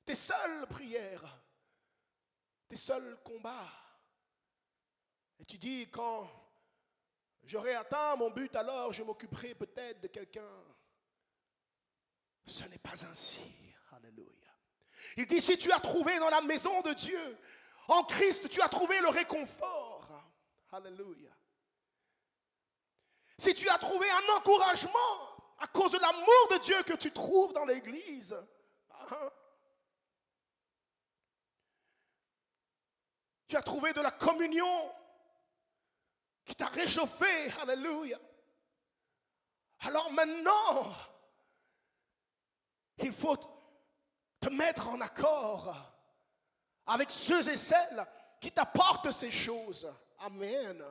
tes seules prières, tes seuls combats. Et tu dis, quand j'aurai atteint mon but, alors je m'occuperai peut-être de quelqu'un. Ce n'est pas ainsi. Alléluia. Il dit, si tu as trouvé dans la maison de Dieu, en Christ, tu as trouvé le réconfort. Alléluia. Si tu as trouvé un encouragement à cause de l'amour de Dieu que tu trouves dans l'église, tu as trouvé de la communion qui t'a réchauffé. Alléluia. Alors maintenant, il faut te mettre en accord avec ceux et celles qui t'apportent ces choses. Amen.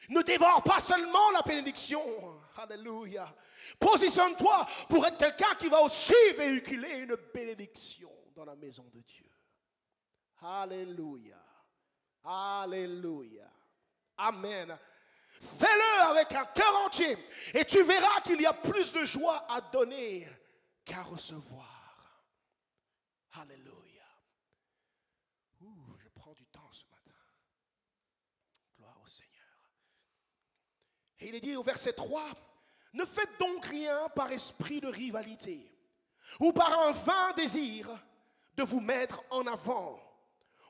Ne dévore pas seulement la bénédiction. Alléluia. Positionne-toi pour être quelqu'un qui va aussi véhiculer une bénédiction dans la maison de Dieu. Alléluia. Alléluia. Amen. Fais-le avec un cœur entier et tu verras qu'il y a plus de joie à donner qu'à recevoir. Alléluia. Je prends du temps ce matin. Gloire au Seigneur. Et il est dit au verset 3, ne faites donc rien par esprit de rivalité ou par un vain désir de vous mettre en avant.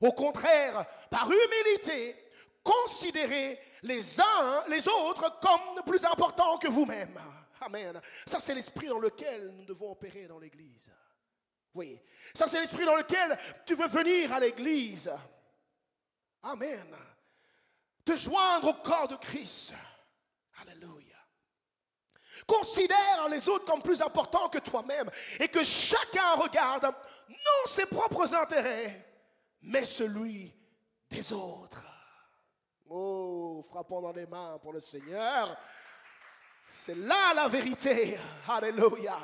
Au contraire, par humilité, considérez les uns les autres comme plus importants que vous-même. Amen. Ça, c'est l'esprit dans lequel nous devons opérer dans l'église. Oui. Ça, c'est l'esprit dans lequel tu veux venir à l'église. Amen. Te joindre au corps de Christ. Alléluia. Considère les autres comme plus importants que toi-même et que chacun regarde non ses propres intérêts, mais celui des autres. Oh, frappons dans les mains pour le Seigneur. C'est là la vérité. Alléluia.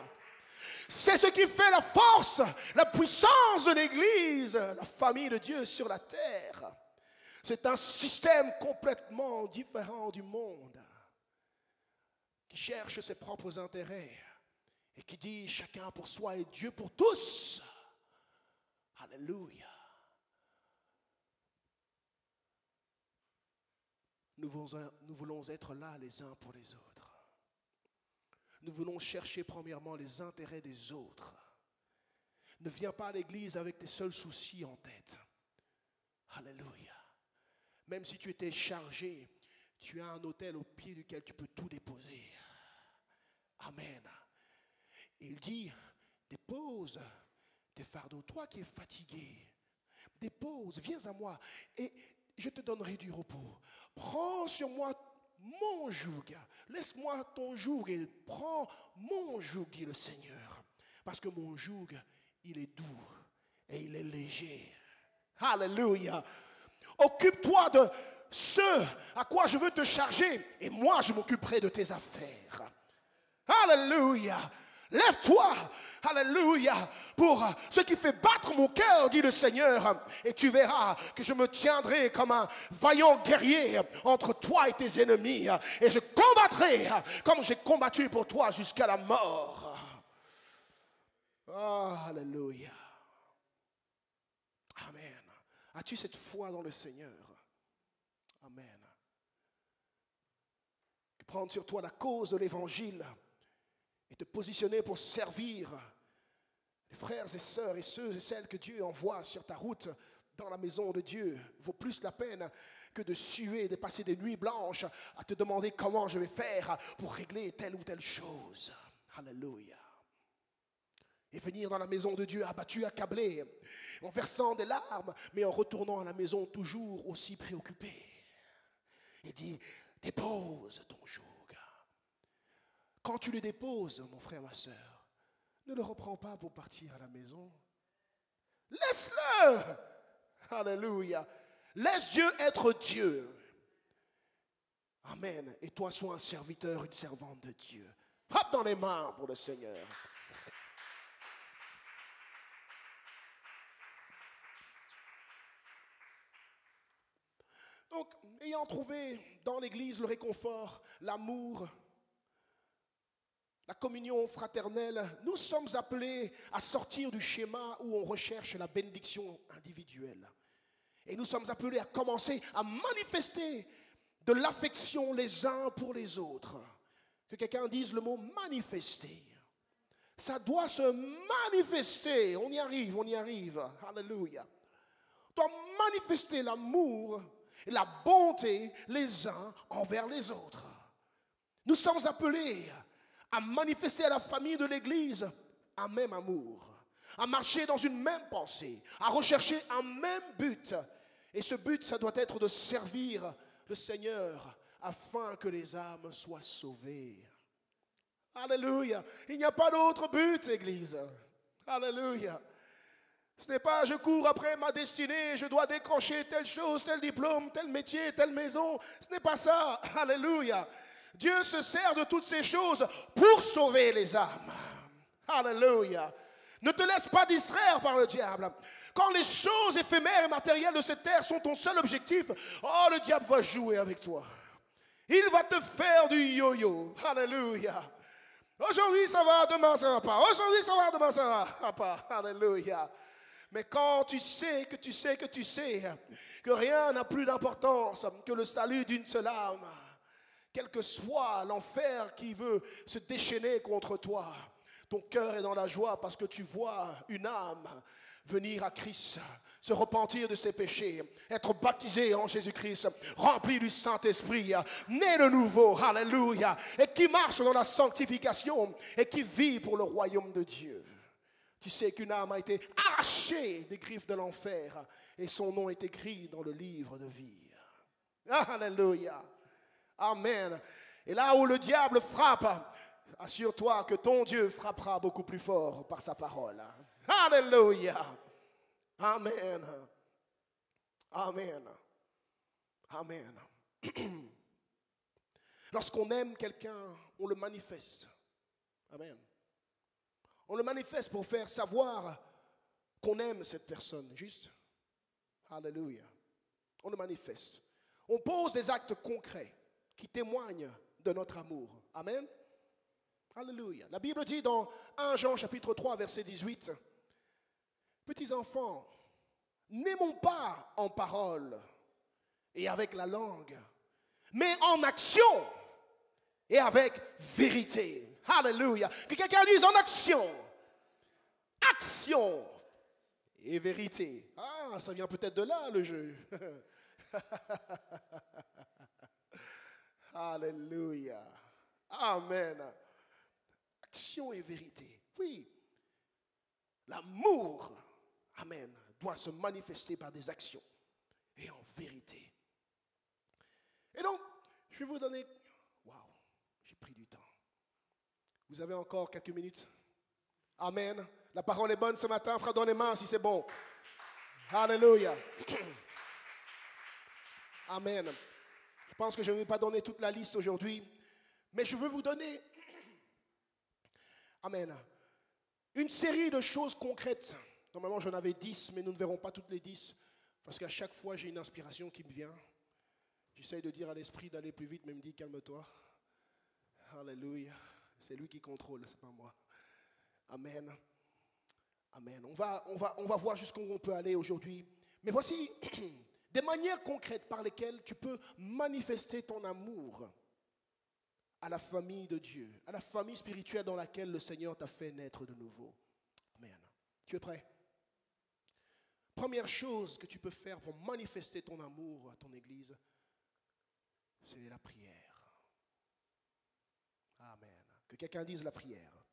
C'est ce qui fait la force, la puissance de l'Église, la famille de Dieu sur la terre. C'est un système complètement différent du monde qui cherche ses propres intérêts et qui dit chacun pour soi et Dieu pour tous. Alléluia. Nous voulons être là les uns pour les autres. Nous voulons chercher premièrement les intérêts des autres. Ne viens pas à l'église avec tes seuls soucis en tête. Alléluia. Même si tu étais chargé, tu as un autel au pied duquel tu peux tout déposer. Amen. Il dit, dépose tes fardeaux. Toi qui es fatigué, dépose, viens à moi et je te donnerai du repos. Prends sur moi mon joug. Laisse-moi ton joug et prends mon joug, dit le Seigneur. Parce que mon joug, il est doux et il est léger. Alléluia. Occupe-toi de ce à quoi je veux te charger et moi je m'occuperai de tes affaires. Alléluia. Lève-toi, alléluia, pour ce qui fait battre mon cœur, dit le Seigneur, et tu verras que je me tiendrai comme un vaillant guerrier entre toi et tes ennemis, et je combattrai comme j'ai combattu pour toi jusqu'à la mort. Oh, alléluia. Amen. As-tu cette foi dans le Seigneur? Amen. Prendre sur toi la cause de l'évangile et te positionner pour servir les frères et sœurs et ceux et celles que Dieu envoie sur ta route dans la maison de Dieu vaut plus la peine que de suer, de passer des nuits blanches à te demander comment je vais faire pour régler telle ou telle chose. Alléluia. Et venir dans la maison de Dieu abattu, accablé, en versant des larmes, mais en retournant à la maison toujours aussi préoccupé. Il dit, dépose ton joug. Quand tu le déposes, mon frère, ma soeur, ne le reprends pas pour partir à la maison. Laisse-le. Alléluia. Laisse Dieu être Dieu. Amen. Et toi, sois un serviteur, une servante de Dieu. Frappe dans les mains pour le Seigneur. Donc, ayant trouvé dans l'Église le réconfort, l'amour, la communion fraternelle, nous sommes appelés à sortir du schéma où on recherche la bénédiction individuelle. Et nous sommes appelés à commencer à manifester de l'affection les uns pour les autres. Que quelqu'un dise le mot manifester. Ça doit se manifester. On y arrive, on y arrive. Alléluia. On doit manifester l'amour et la bonté les uns envers les autres. Nous sommes appelés à manifester à la famille de l'Église un même amour, à marcher dans une même pensée, à rechercher un même but. Et ce but, ça doit être de servir le Seigneur afin que les âmes soient sauvées. Alléluia. Il n'y a pas d'autre but, Église. Alléluia. Ce n'est pas je cours après ma destinée, je dois décrocher telle chose, tel diplôme, tel métier, telle maison. Ce n'est pas ça. Alléluia. Dieu se sert de toutes ces choses pour sauver les âmes. Alléluia. Ne te laisse pas distraire par le diable. Quand les choses éphémères et matérielles de cette terre sont ton seul objectif, oh, le diable va jouer avec toi. Il va te faire du yo-yo. Alléluia. Aujourd'hui ça va, demain ça va pas. Aujourd'hui ça va, demain ça va pas. Alléluia. Mais quand tu sais que rien n'a plus d'importance que le salut d'une seule âme, quel que soit l'enfer qui veut se déchaîner contre toi, ton cœur est dans la joie parce que tu vois une âme venir à Christ, se repentir de ses péchés, être baptisé en Jésus-Christ, rempli du Saint-Esprit, né de nouveau, alléluia, et qui marche dans la sanctification et qui vit pour le royaume de Dieu. Tu sais qu'une âme a été arrachée des griffes de l'enfer et son nom est écrit dans le livre de vie. Alléluia. Amen. Et là où le diable frappe, assure-toi que ton Dieu frappera beaucoup plus fort par sa parole. Alléluia. Amen. Amen. Amen. Lorsqu'on aime quelqu'un, on le manifeste. Amen. On le manifeste pour faire savoir qu'on aime cette personne, juste. Alléluia. On le manifeste. On pose des actes concrets qui témoignent de notre amour. Amen. Alléluia. La Bible dit dans 1 Jean chapitre 3 verset 18, petits enfants, n'aimons pas en parole et avec la langue, mais en action et avec vérité. Alléluia. Que quelqu'un dise en action. Action et vérité. Ah, ça vient peut-être de là le jeu. Alléluia. Amen. Action et vérité. Oui. L'amour, amen, doit se manifester par des actions et en vérité. Et donc, Je vais vous donner... Waouh, j'ai pris du temps. Vous avez encore quelques minutes? Amen. La parole est bonne ce matin. Frère, donne les mains si c'est bon. Alléluia. Amen. Je pense que je ne vais pas donner toute la liste aujourd'hui, mais je veux vous donner, amen, une série de choses concrètes. Normalement, j'en avais 10, mais nous ne verrons pas toutes les 10, parce qu'à chaque fois, j'ai une inspiration qui me vient. J'essaye de dire à l'esprit d'aller plus vite, mais il me dit, calme-toi. Alléluia. C'est lui qui contrôle, ce n'est pas moi. Amen. Amen. On va voir jusqu'où on peut aller aujourd'hui. Mais voici des manières concrètes par lesquelles tu peux manifester ton amour à la famille de Dieu, à la famille spirituelle dans laquelle le Seigneur t'a fait naître de nouveau. Amen. Tu es prêt? Première chose que tu peux faire pour manifester ton amour à ton église, c'est la prière. Amen. Que quelqu'un dise la prière.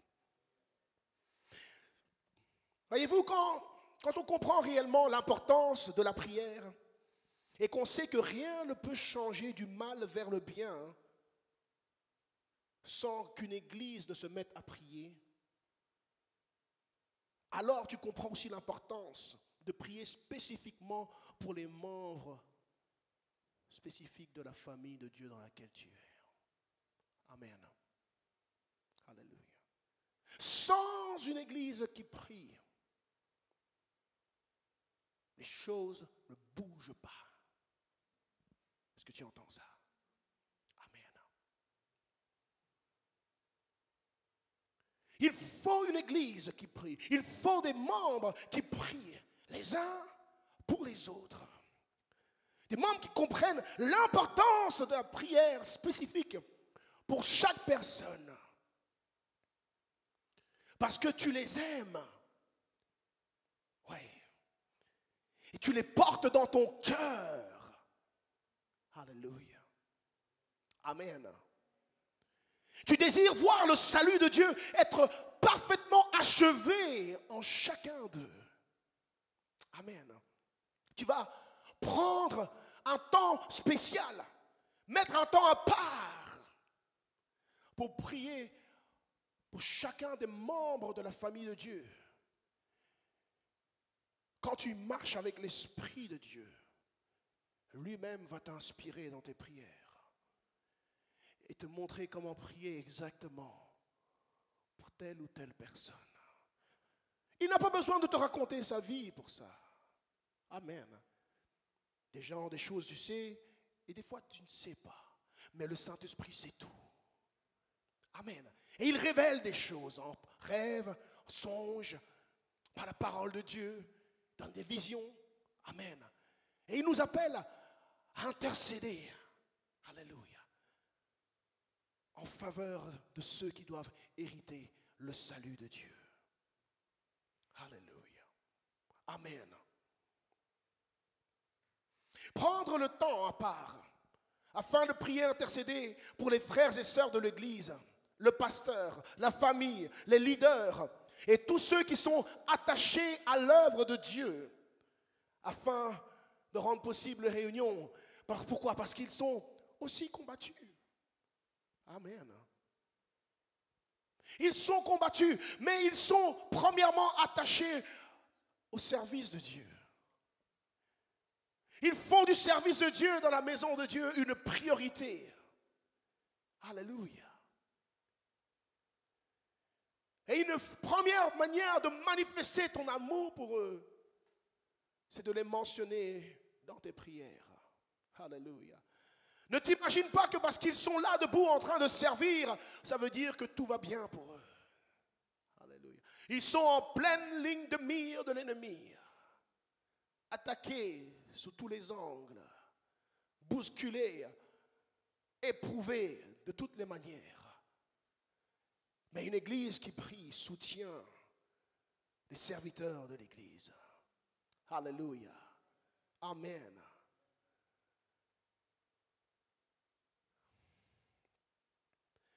Voyez-vous, quand on comprend réellement l'importance de la prière et qu'on sait que rien ne peut changer du mal vers le bien sans qu'une église ne se mette à prier, alors tu comprends aussi l'importance de prier spécifiquement pour les membres spécifiques de la famille de Dieu dans laquelle tu es. Amen. Alléluia. Sans une église qui prie, les choses ne bougent pas. Est-ce que tu entends ça? Amen. Il faut une église qui prie. Il faut des membres qui prient les uns pour les autres. Des membres qui comprennent l'importance de la prière spécifique pour chaque personne. Parce que tu les aimes. Oui. Et tu les portes dans ton cœur. Alléluia. Amen. Tu désires voir le salut de Dieu être parfaitement achevé en chacun d'eux. Amen. Tu vas prendre un temps spécial, mettre un temps à part pour prier pour chacun des membres de la famille de Dieu. Quand tu marches avec l'Esprit de Dieu, lui-même va t'inspirer dans tes prières et te montrer comment prier exactement pour telle ou telle personne. Il n'a pas besoin de te raconter sa vie pour ça. Amen. Des gens, des choses, tu sais, et des fois tu ne sais pas. Mais le Saint-Esprit sait tout. Amen. Et il révèle des choses en rêve, en songe, par la parole de Dieu, dans des visions. Amen. Et il nous appelle à intercéder. Alléluia. En faveur de ceux qui doivent hériter le salut de Dieu. Alléluia. Amen. Prendre le temps à part afin de prier, intercéder pour les frères et sœurs de l'Église, le pasteur, la famille, les leaders et tous ceux qui sont attachés à l'œuvre de Dieu afin de rendre possible les réunions. Pourquoi? Parce qu'ils sont aussi combattus. Amen. Ils sont combattus, mais ils sont premièrement attachés au service de Dieu. Ils font du service de Dieu dans la maison de Dieu une priorité. Alléluia. Et une première manière de manifester ton amour pour eux, c'est de les mentionner dans tes prières. Alléluia. Ne t'imagine pas que parce qu'ils sont là debout en train de servir, ça veut dire que tout va bien pour eux. Alléluia. Ils sont en pleine ligne de mire de l'ennemi, attaqués sous tous les angles, bousculés, éprouvés de toutes les manières. Mais une église qui prie soutient les serviteurs de l'église. Alléluia. Amen.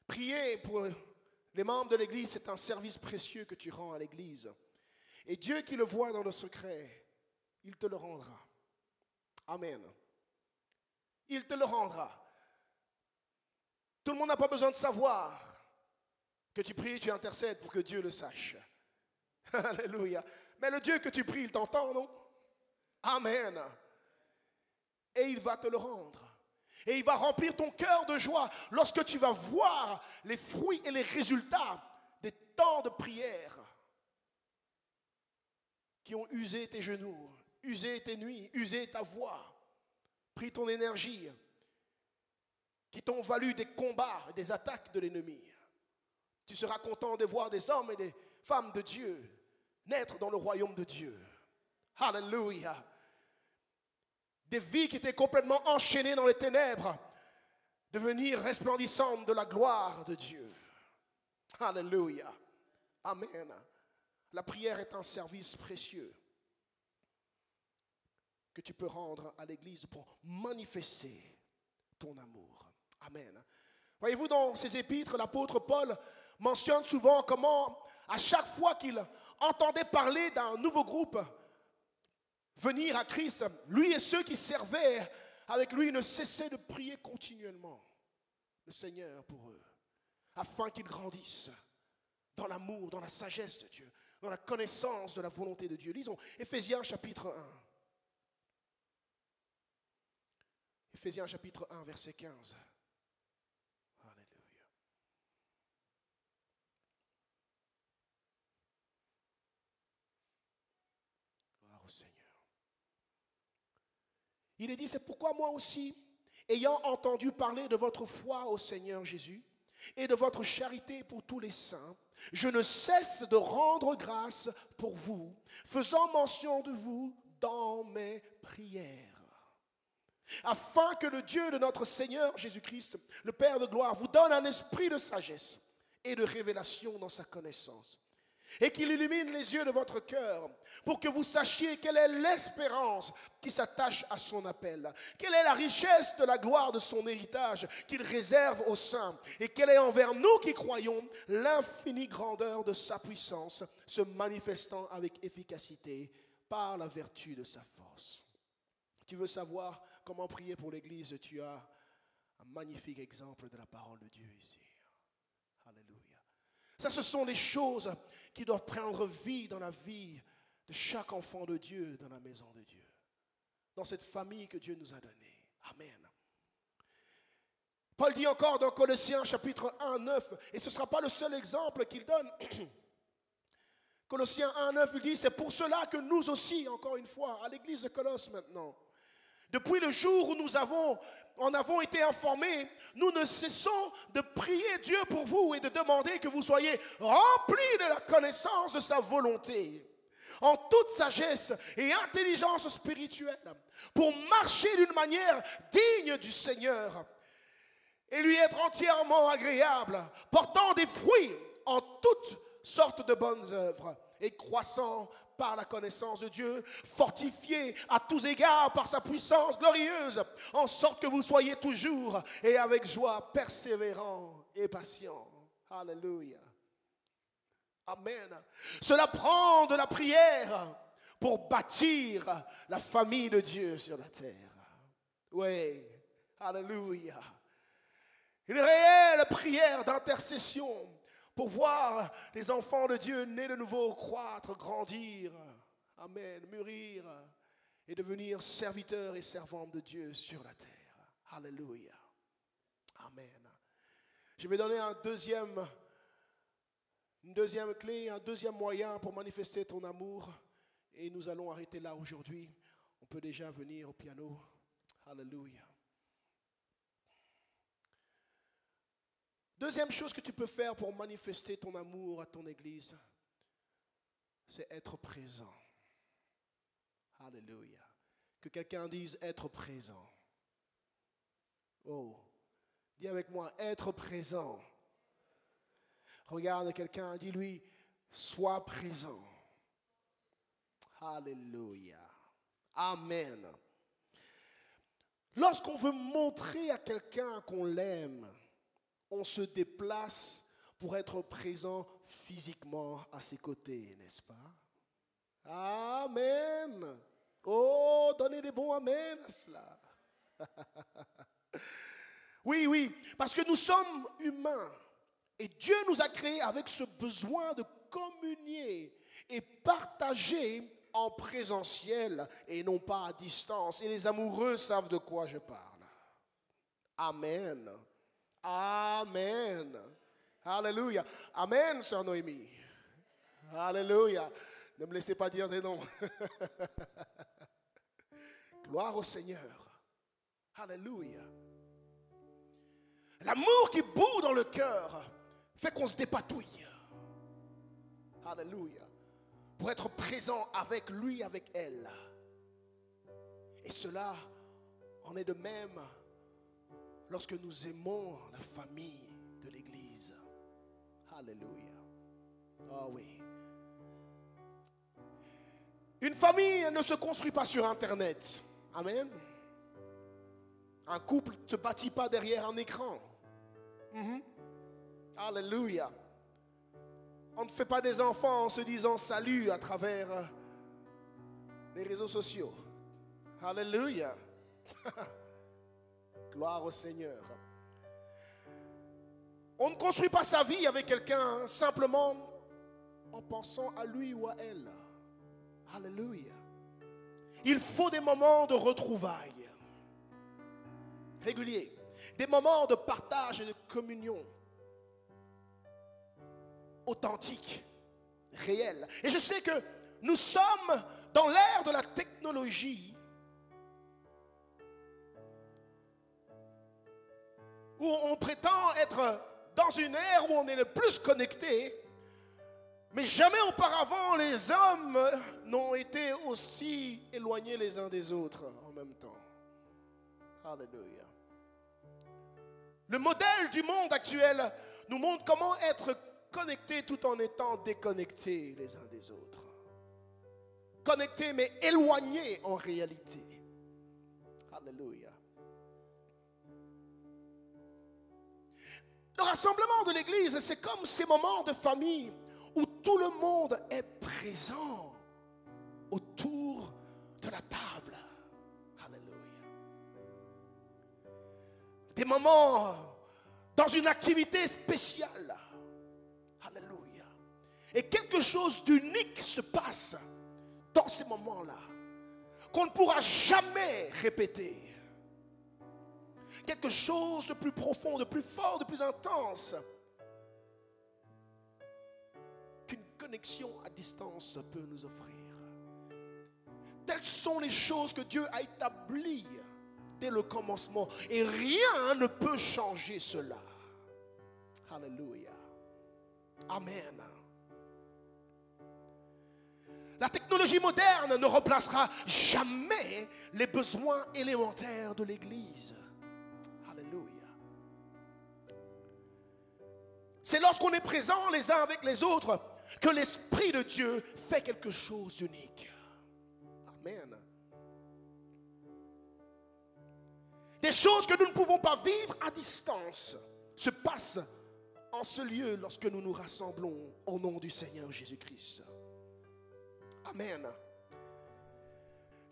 Prier pour les membres de l'église, c'est un service précieux que tu rends à l'église. Et Dieu qui le voit dans le secret, il te le rendra. Amen. Il te le rendra. Tout le monde n'a pas besoin de savoir que tu pries et tu intercèdes pour que Dieu le sache. Alléluia. Mais le Dieu que tu pries, il t'entend, non? Amen. Et il va te le rendre. Et il va remplir ton cœur de joie lorsque tu vas voir les fruits et les résultats des temps de prière qui ont usé tes genoux, usé tes nuits, usé ta voix, pris ton énergie, qui t'ont valu des combats, des attaques de l'ennemi. Tu seras content de voir des hommes et des femmes de Dieu naître dans le royaume de Dieu. Alléluia. Des vies qui étaient complètement enchaînées dans les ténèbres, devenir resplendissantes de la gloire de Dieu. Alléluia. Amen. La prière est un service précieux que tu peux rendre à l'Église pour manifester ton amour. Amen. Voyez-vous, dans ses épîtres, l'apôtre Paul mentionne souvent comment, à chaque fois qu'il entendait parler d'un nouveau groupe venir à Christ, lui et ceux qui servaient avec lui ne cessaient de prier continuellement le Seigneur pour eux, afin qu'ils grandissent dans l'amour, dans la sagesse de Dieu, dans la connaissance de la volonté de Dieu. Lisons Éphésiens chapitre 1. Éphésiens chapitre 1, verset 15. Alléluia. Gloire au Seigneur. Il est dit, c'est pourquoi moi aussi, ayant entendu parler de votre foi au Seigneur Jésus et de votre charité pour tous les saints, je ne cesse de rendre grâce pour vous, faisant mention de vous dans mes prières, afin que le Dieu de notre Seigneur Jésus-Christ, le Père de gloire, vous donne un esprit de sagesse et de révélation dans sa connaissance, et qu'il illumine les yeux de votre cœur pour que vous sachiez quelle est l'espérance qui s'attache à son appel, quelle est la richesse de la gloire de son héritage qu'il réserve aux saints, et quelle est envers nous qui croyons l'infinie grandeur de sa puissance, se manifestant avec efficacité par la vertu de sa force. Tu veux savoir comment prier pour l'Église? Tu as un magnifique exemple de la parole de Dieu ici. Alléluia. Ça, ce sont les choses qui doivent prendre vie dans la vie de chaque enfant de Dieu dans la maison de Dieu, dans cette famille que Dieu nous a donnée. Amen. Paul dit encore dans Colossiens chapitre 1, 9, et ce ne sera pas le seul exemple qu'il donne. Colossiens 1, 9, il dit, c'est pour cela que nous aussi, encore une fois, à l'église de Colosse maintenant, depuis le jour où nous en avons été informés, nous ne cessons de prier Dieu pour vous et de demander que vous soyez remplis de la connaissance de sa volonté, en toute sagesse et intelligence spirituelle, pour marcher d'une manière digne du Seigneur et lui être entièrement agréable, portant des fruits en toutes sortes de bonnes œuvres et croissant par la connaissance de Dieu, fortifié à tous égards par sa puissance glorieuse, en sorte que vous soyez toujours et avec joie persévérants et patients. Alléluia. Amen. Cela prend de la prière pour bâtir la famille de Dieu sur la terre. Oui. Alléluia. Une réelle prière d'intercession pour voir les enfants de Dieu nés de nouveau croître, grandir, amen, mûrir et devenir serviteurs et servantes de Dieu sur la terre. Alléluia. Amen. Je vais donner une deuxième clé, un deuxième moyen pour manifester ton amour. Et nous allons arrêter là aujourd'hui. On peut déjà venir au piano. Alléluia. Deuxième chose que tu peux faire pour manifester ton amour à ton église, c'est être présent. Alléluia. Que quelqu'un dise être présent. Oh, dis avec moi, être présent. Regarde quelqu'un, dis-lui, sois présent. Alléluia. Amen. Lorsqu'on veut montrer à quelqu'un qu'on l'aime, on se déplace pour être présent physiquement à ses côtés, n'est-ce pas? Amen. Oh, donnez des bons amen à cela. Oui, oui, parce que nous sommes humains. Et Dieu nous a créés avec ce besoin de communier et partager en présentiel et non pas à distance. Et les amoureux savent de quoi je parle. Amen. Amen. Alléluia. Amen, sœur Noémie. Alléluia. Ne me laissez pas dire des noms. Gloire au Seigneur. Alléluia. L'amour qui bout dans le cœur fait qu'on se dépatouille. Alléluia. Pour être présent avec lui, avec elle. Et cela en est de même lorsque nous aimons la famille de l'Église. Alléluia. Oh oui. Une famille ne se construit pas sur Internet. Amen. Un couple ne se bâtit pas derrière un écran. Alléluia. On ne fait pas des enfants en se disant salut à travers les réseaux sociaux. Alléluia. Gloire au Seigneur. On ne construit pas sa vie avec quelqu'un simplement en pensant à lui ou à elle. Alléluia. Il faut des moments de retrouvailles réguliers, des moments de partage et de communion authentiques, réels. Et je sais que nous sommes dans l'ère de la technologie où on prétend être dans une ère où on est le plus connecté, mais jamais auparavant les hommes n'ont été aussi éloignés les uns des autres en même temps. Alléluia. Le modèle du monde actuel nous montre comment être connectés tout en étant déconnectés les uns des autres. Connectés mais éloignés en réalité. Alléluia. Le rassemblement de l'Église, c'est comme ces moments de famille où tout le monde est présent autour de la table. Alléluia. Des moments dans une activité spéciale. Alléluia. Et quelque chose d'unique se passe dans ces moments-là qu'on ne pourra jamais répéter. Quelque chose de plus profond, de plus fort, de plus intense qu'une connexion à distance peut nous offrir. Telles sont les choses que Dieu a établies dès le commencement et rien ne peut changer cela. Alléluia. Amen. La technologie moderne ne remplacera jamais les besoins élémentaires de l'Église. Alléluia. C'est lorsqu'on est présent les uns avec les autres que l'Esprit de Dieu fait quelque chose d'unique. Amen. Des choses que nous ne pouvons pas vivre à distance se passent en ce lieu lorsque nous nous rassemblons au nom du Seigneur Jésus-Christ. Amen.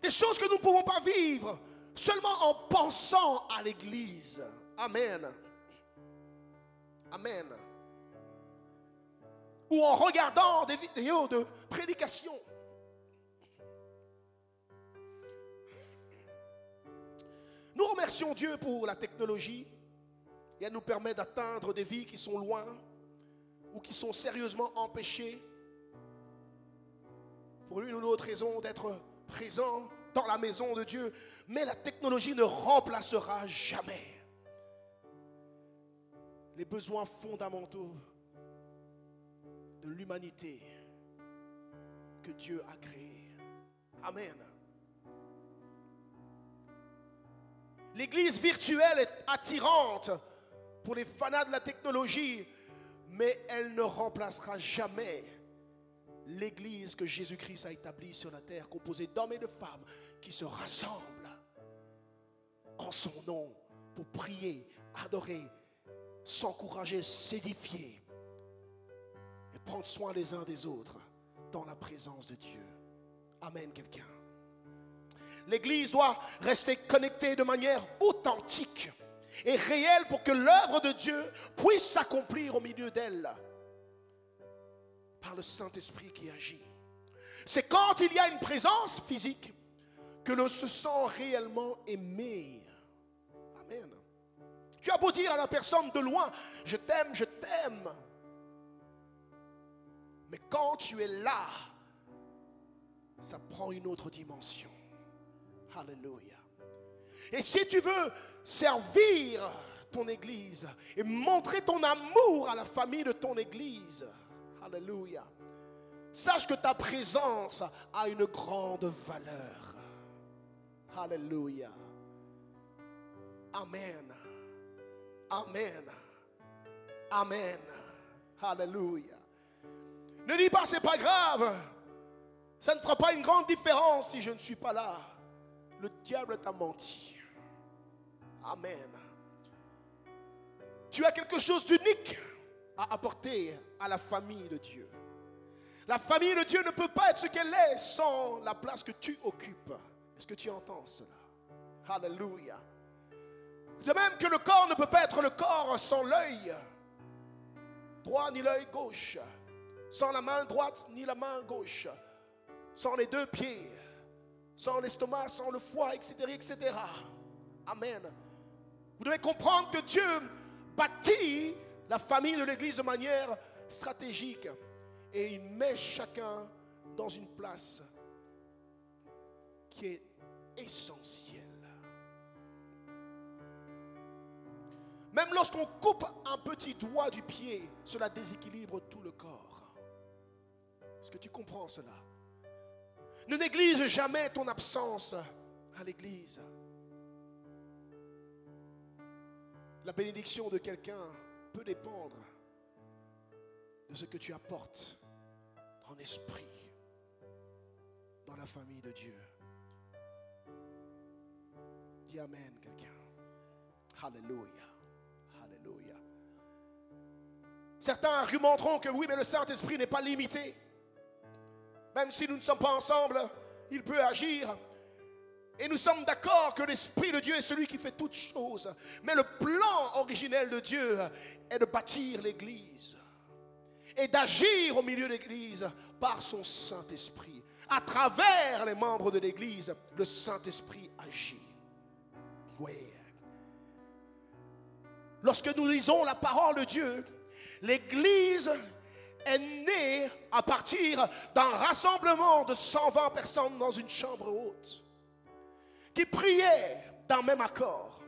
Des choses que nous ne pouvons pas vivre seulement en pensant à l'Église. Amen. Amen. Ou en regardant des vidéos de prédication. Nous remercions Dieu pour la technologie. Et elle nous permet d'atteindre des vies qui sont loin ou qui sont sérieusement empêchées pour l'une ou l'autre raison d'être présent dans la maison de Dieu. Mais la technologie ne remplacera jamais les besoins fondamentaux de l'humanité que Dieu a créée. Amen. L'église virtuelle est attirante pour les fanats de la technologie, mais elle ne remplacera jamais l'église que Jésus-Christ a établie sur la terre, composée d'hommes et de femmes qui se rassemblent en son nom pour prier, adorer, s'encourager, s'édifier et prendre soin les uns des autres dans la présence de Dieu. Amen, quelqu'un. L'église doit rester connectée de manière authentique et réelle pour que l'œuvre de Dieu puisse s'accomplir au milieu d'elle par le Saint-Esprit qui agit. C'est quand il y a une présence physique que l'on se sent réellement aimé. Amen. Tu as beau dire à la personne de loin, je t'aime, je t'aime. Mais quand tu es là, ça prend une autre dimension. Alléluia. Et si tu veux servir ton église et montrer ton amour à la famille de ton église, alléluia, sache que ta présence a une grande valeur. Alléluia. Amen. Amen. Amen. Alléluia. Ne dis pas c'est pas grave. Ça ne fera pas une grande différence si je ne suis pas là. Le diable t'a menti. Amen. Tu as quelque chose d'unique à apporter à la famille de Dieu. La famille de Dieu ne peut pas être ce qu'elle est sans la place que tu occupes. Est-ce que tu entends cela? Alléluia. De même que le corps ne peut pas être le corps sans l'œil droit ni l'œil gauche, sans la main droite ni la main gauche, sans les deux pieds, sans l'estomac, sans le foie, etc., etc. Amen. Vous devez comprendre que Dieu bâtit la famille de l'Église de manière stratégique et il met chacun dans une place qui est essentielle. Même lorsqu'on coupe un petit doigt du pied, cela déséquilibre tout le corps. Est-ce que tu comprends cela? Ne néglige jamais ton absence à l'église. La bénédiction de quelqu'un peut dépendre de ce que tu apportes en esprit dans la famille de Dieu. Dis Amen, quelqu'un. Alléluia. Alléluia. Certains argumenteront que oui, mais le Saint-Esprit n'est pas limité. Même si nous ne sommes pas ensemble, il peut agir. Et nous sommes d'accord que l'Esprit de Dieu est celui qui fait toutes choses. Mais le plan originel de Dieu est de bâtir l'Église et d'agir au milieu de l'Église par son Saint-Esprit. À travers les membres de l'Église, le Saint-Esprit agit. Oui. Lorsque nous lisons la parole de Dieu, l'Église est née à partir d'un rassemblement de 120 personnes dans une chambre haute qui priaient d'un même accord.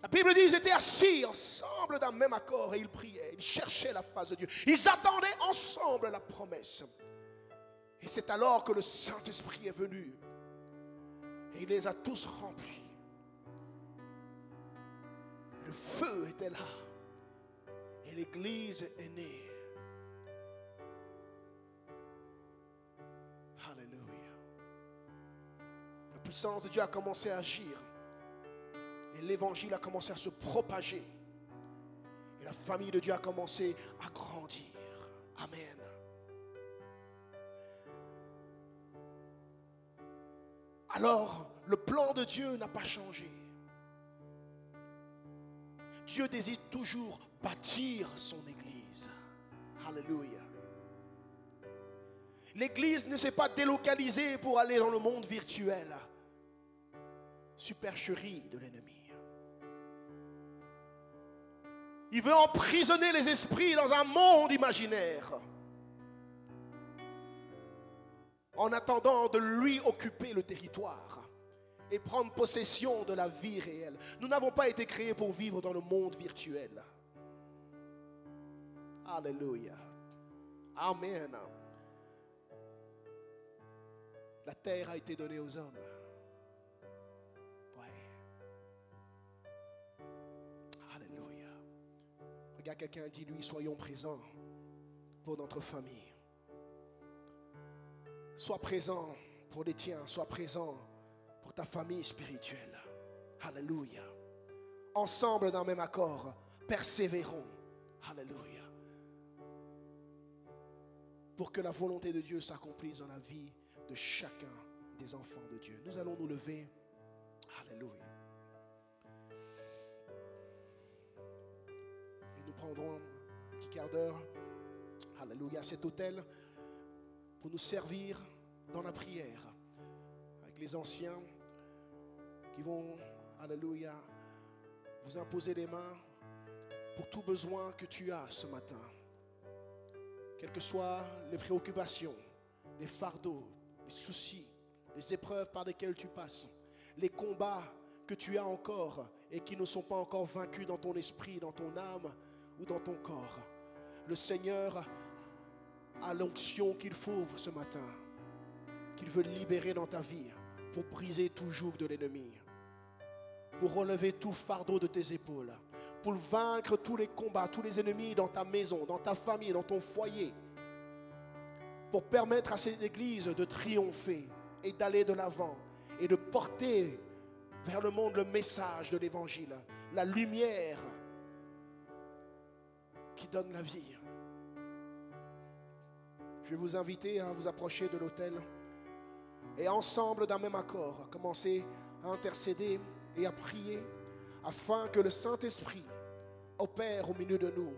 La Bible dit qu'ils étaient assis ensemble d'un même accord et ils priaient, ils cherchaient la face de Dieu. Ils attendaient ensemble la promesse. Et c'est alors que le Saint-Esprit est venu et il les a tous remplis. Le feu était là et l'Église est née. Alléluia. La puissance de Dieu a commencé à agir et l'Évangile a commencé à se propager et la famille de Dieu a commencé à grandir. Amen. Alors, le plan de Dieu n'a pas changé. Dieu désire toujours bâtir son Église. Alléluia. L'Église ne s'est pas délocalisée pour aller dans le monde virtuel. Supercherie de l'ennemi. Il veut emprisonner les esprits dans un monde imaginaire en attendant de lui occuper le territoire et prendre possession de la vie réelle. Nous n'avons pas été créés pour vivre dans le monde virtuel. Alléluia. Amen. La terre a été donnée aux hommes. Ouais. Alléluia. Regarde quelqu'un, dis-lui, soyons présents pour notre famille. Sois présent pour les tiens, sois présent pour ta famille spirituelle. Alléluia. Ensemble d'un même accord, persévérons. Alléluia. Pour que la volonté de Dieu s'accomplisse dans la vie de chacun des enfants de Dieu. Nous allons nous lever. Alléluia. prendrons un petit quart d'heure, alléluia, à cet autel pour nous servir dans la prière avec les anciens qui vont, alléluia, vous imposer les mains pour tout besoin que tu as ce matin. Quelles que soient les préoccupations, les fardeaux, les soucis, les épreuves par lesquelles tu passes, les combats que tu as encore et qui ne sont pas encore vaincus dans ton esprit, dans ton âme ou dans ton corps. Le Seigneur a l'onction qu'il faut ce matin, qu'il veut libérer dans ta vie pour briser tout joug de l'ennemi, pour relever tout fardeau de tes épaules, pour vaincre tous les combats, tous les ennemis dans ta maison, dans ta famille, dans ton foyer, pour permettre à cette église de triompher et d'aller de l'avant et de porter vers le monde le message de l'évangile, la lumière qui donne la vie. Je vais vous inviter à vous approcher de l'autel et ensemble d'un même accord, commencer à intercéder et à prier afin que le Saint-Esprit opère au milieu de nous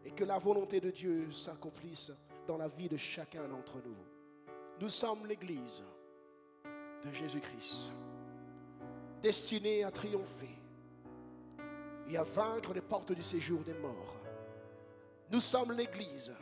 et que la volonté de Dieu s'accomplisse dans la vie de chacun d'entre nous. Nous sommes l'Église de Jésus-Christ, destinée à triompher et à vaincre les portes du séjour des morts. Nous sommes l'Église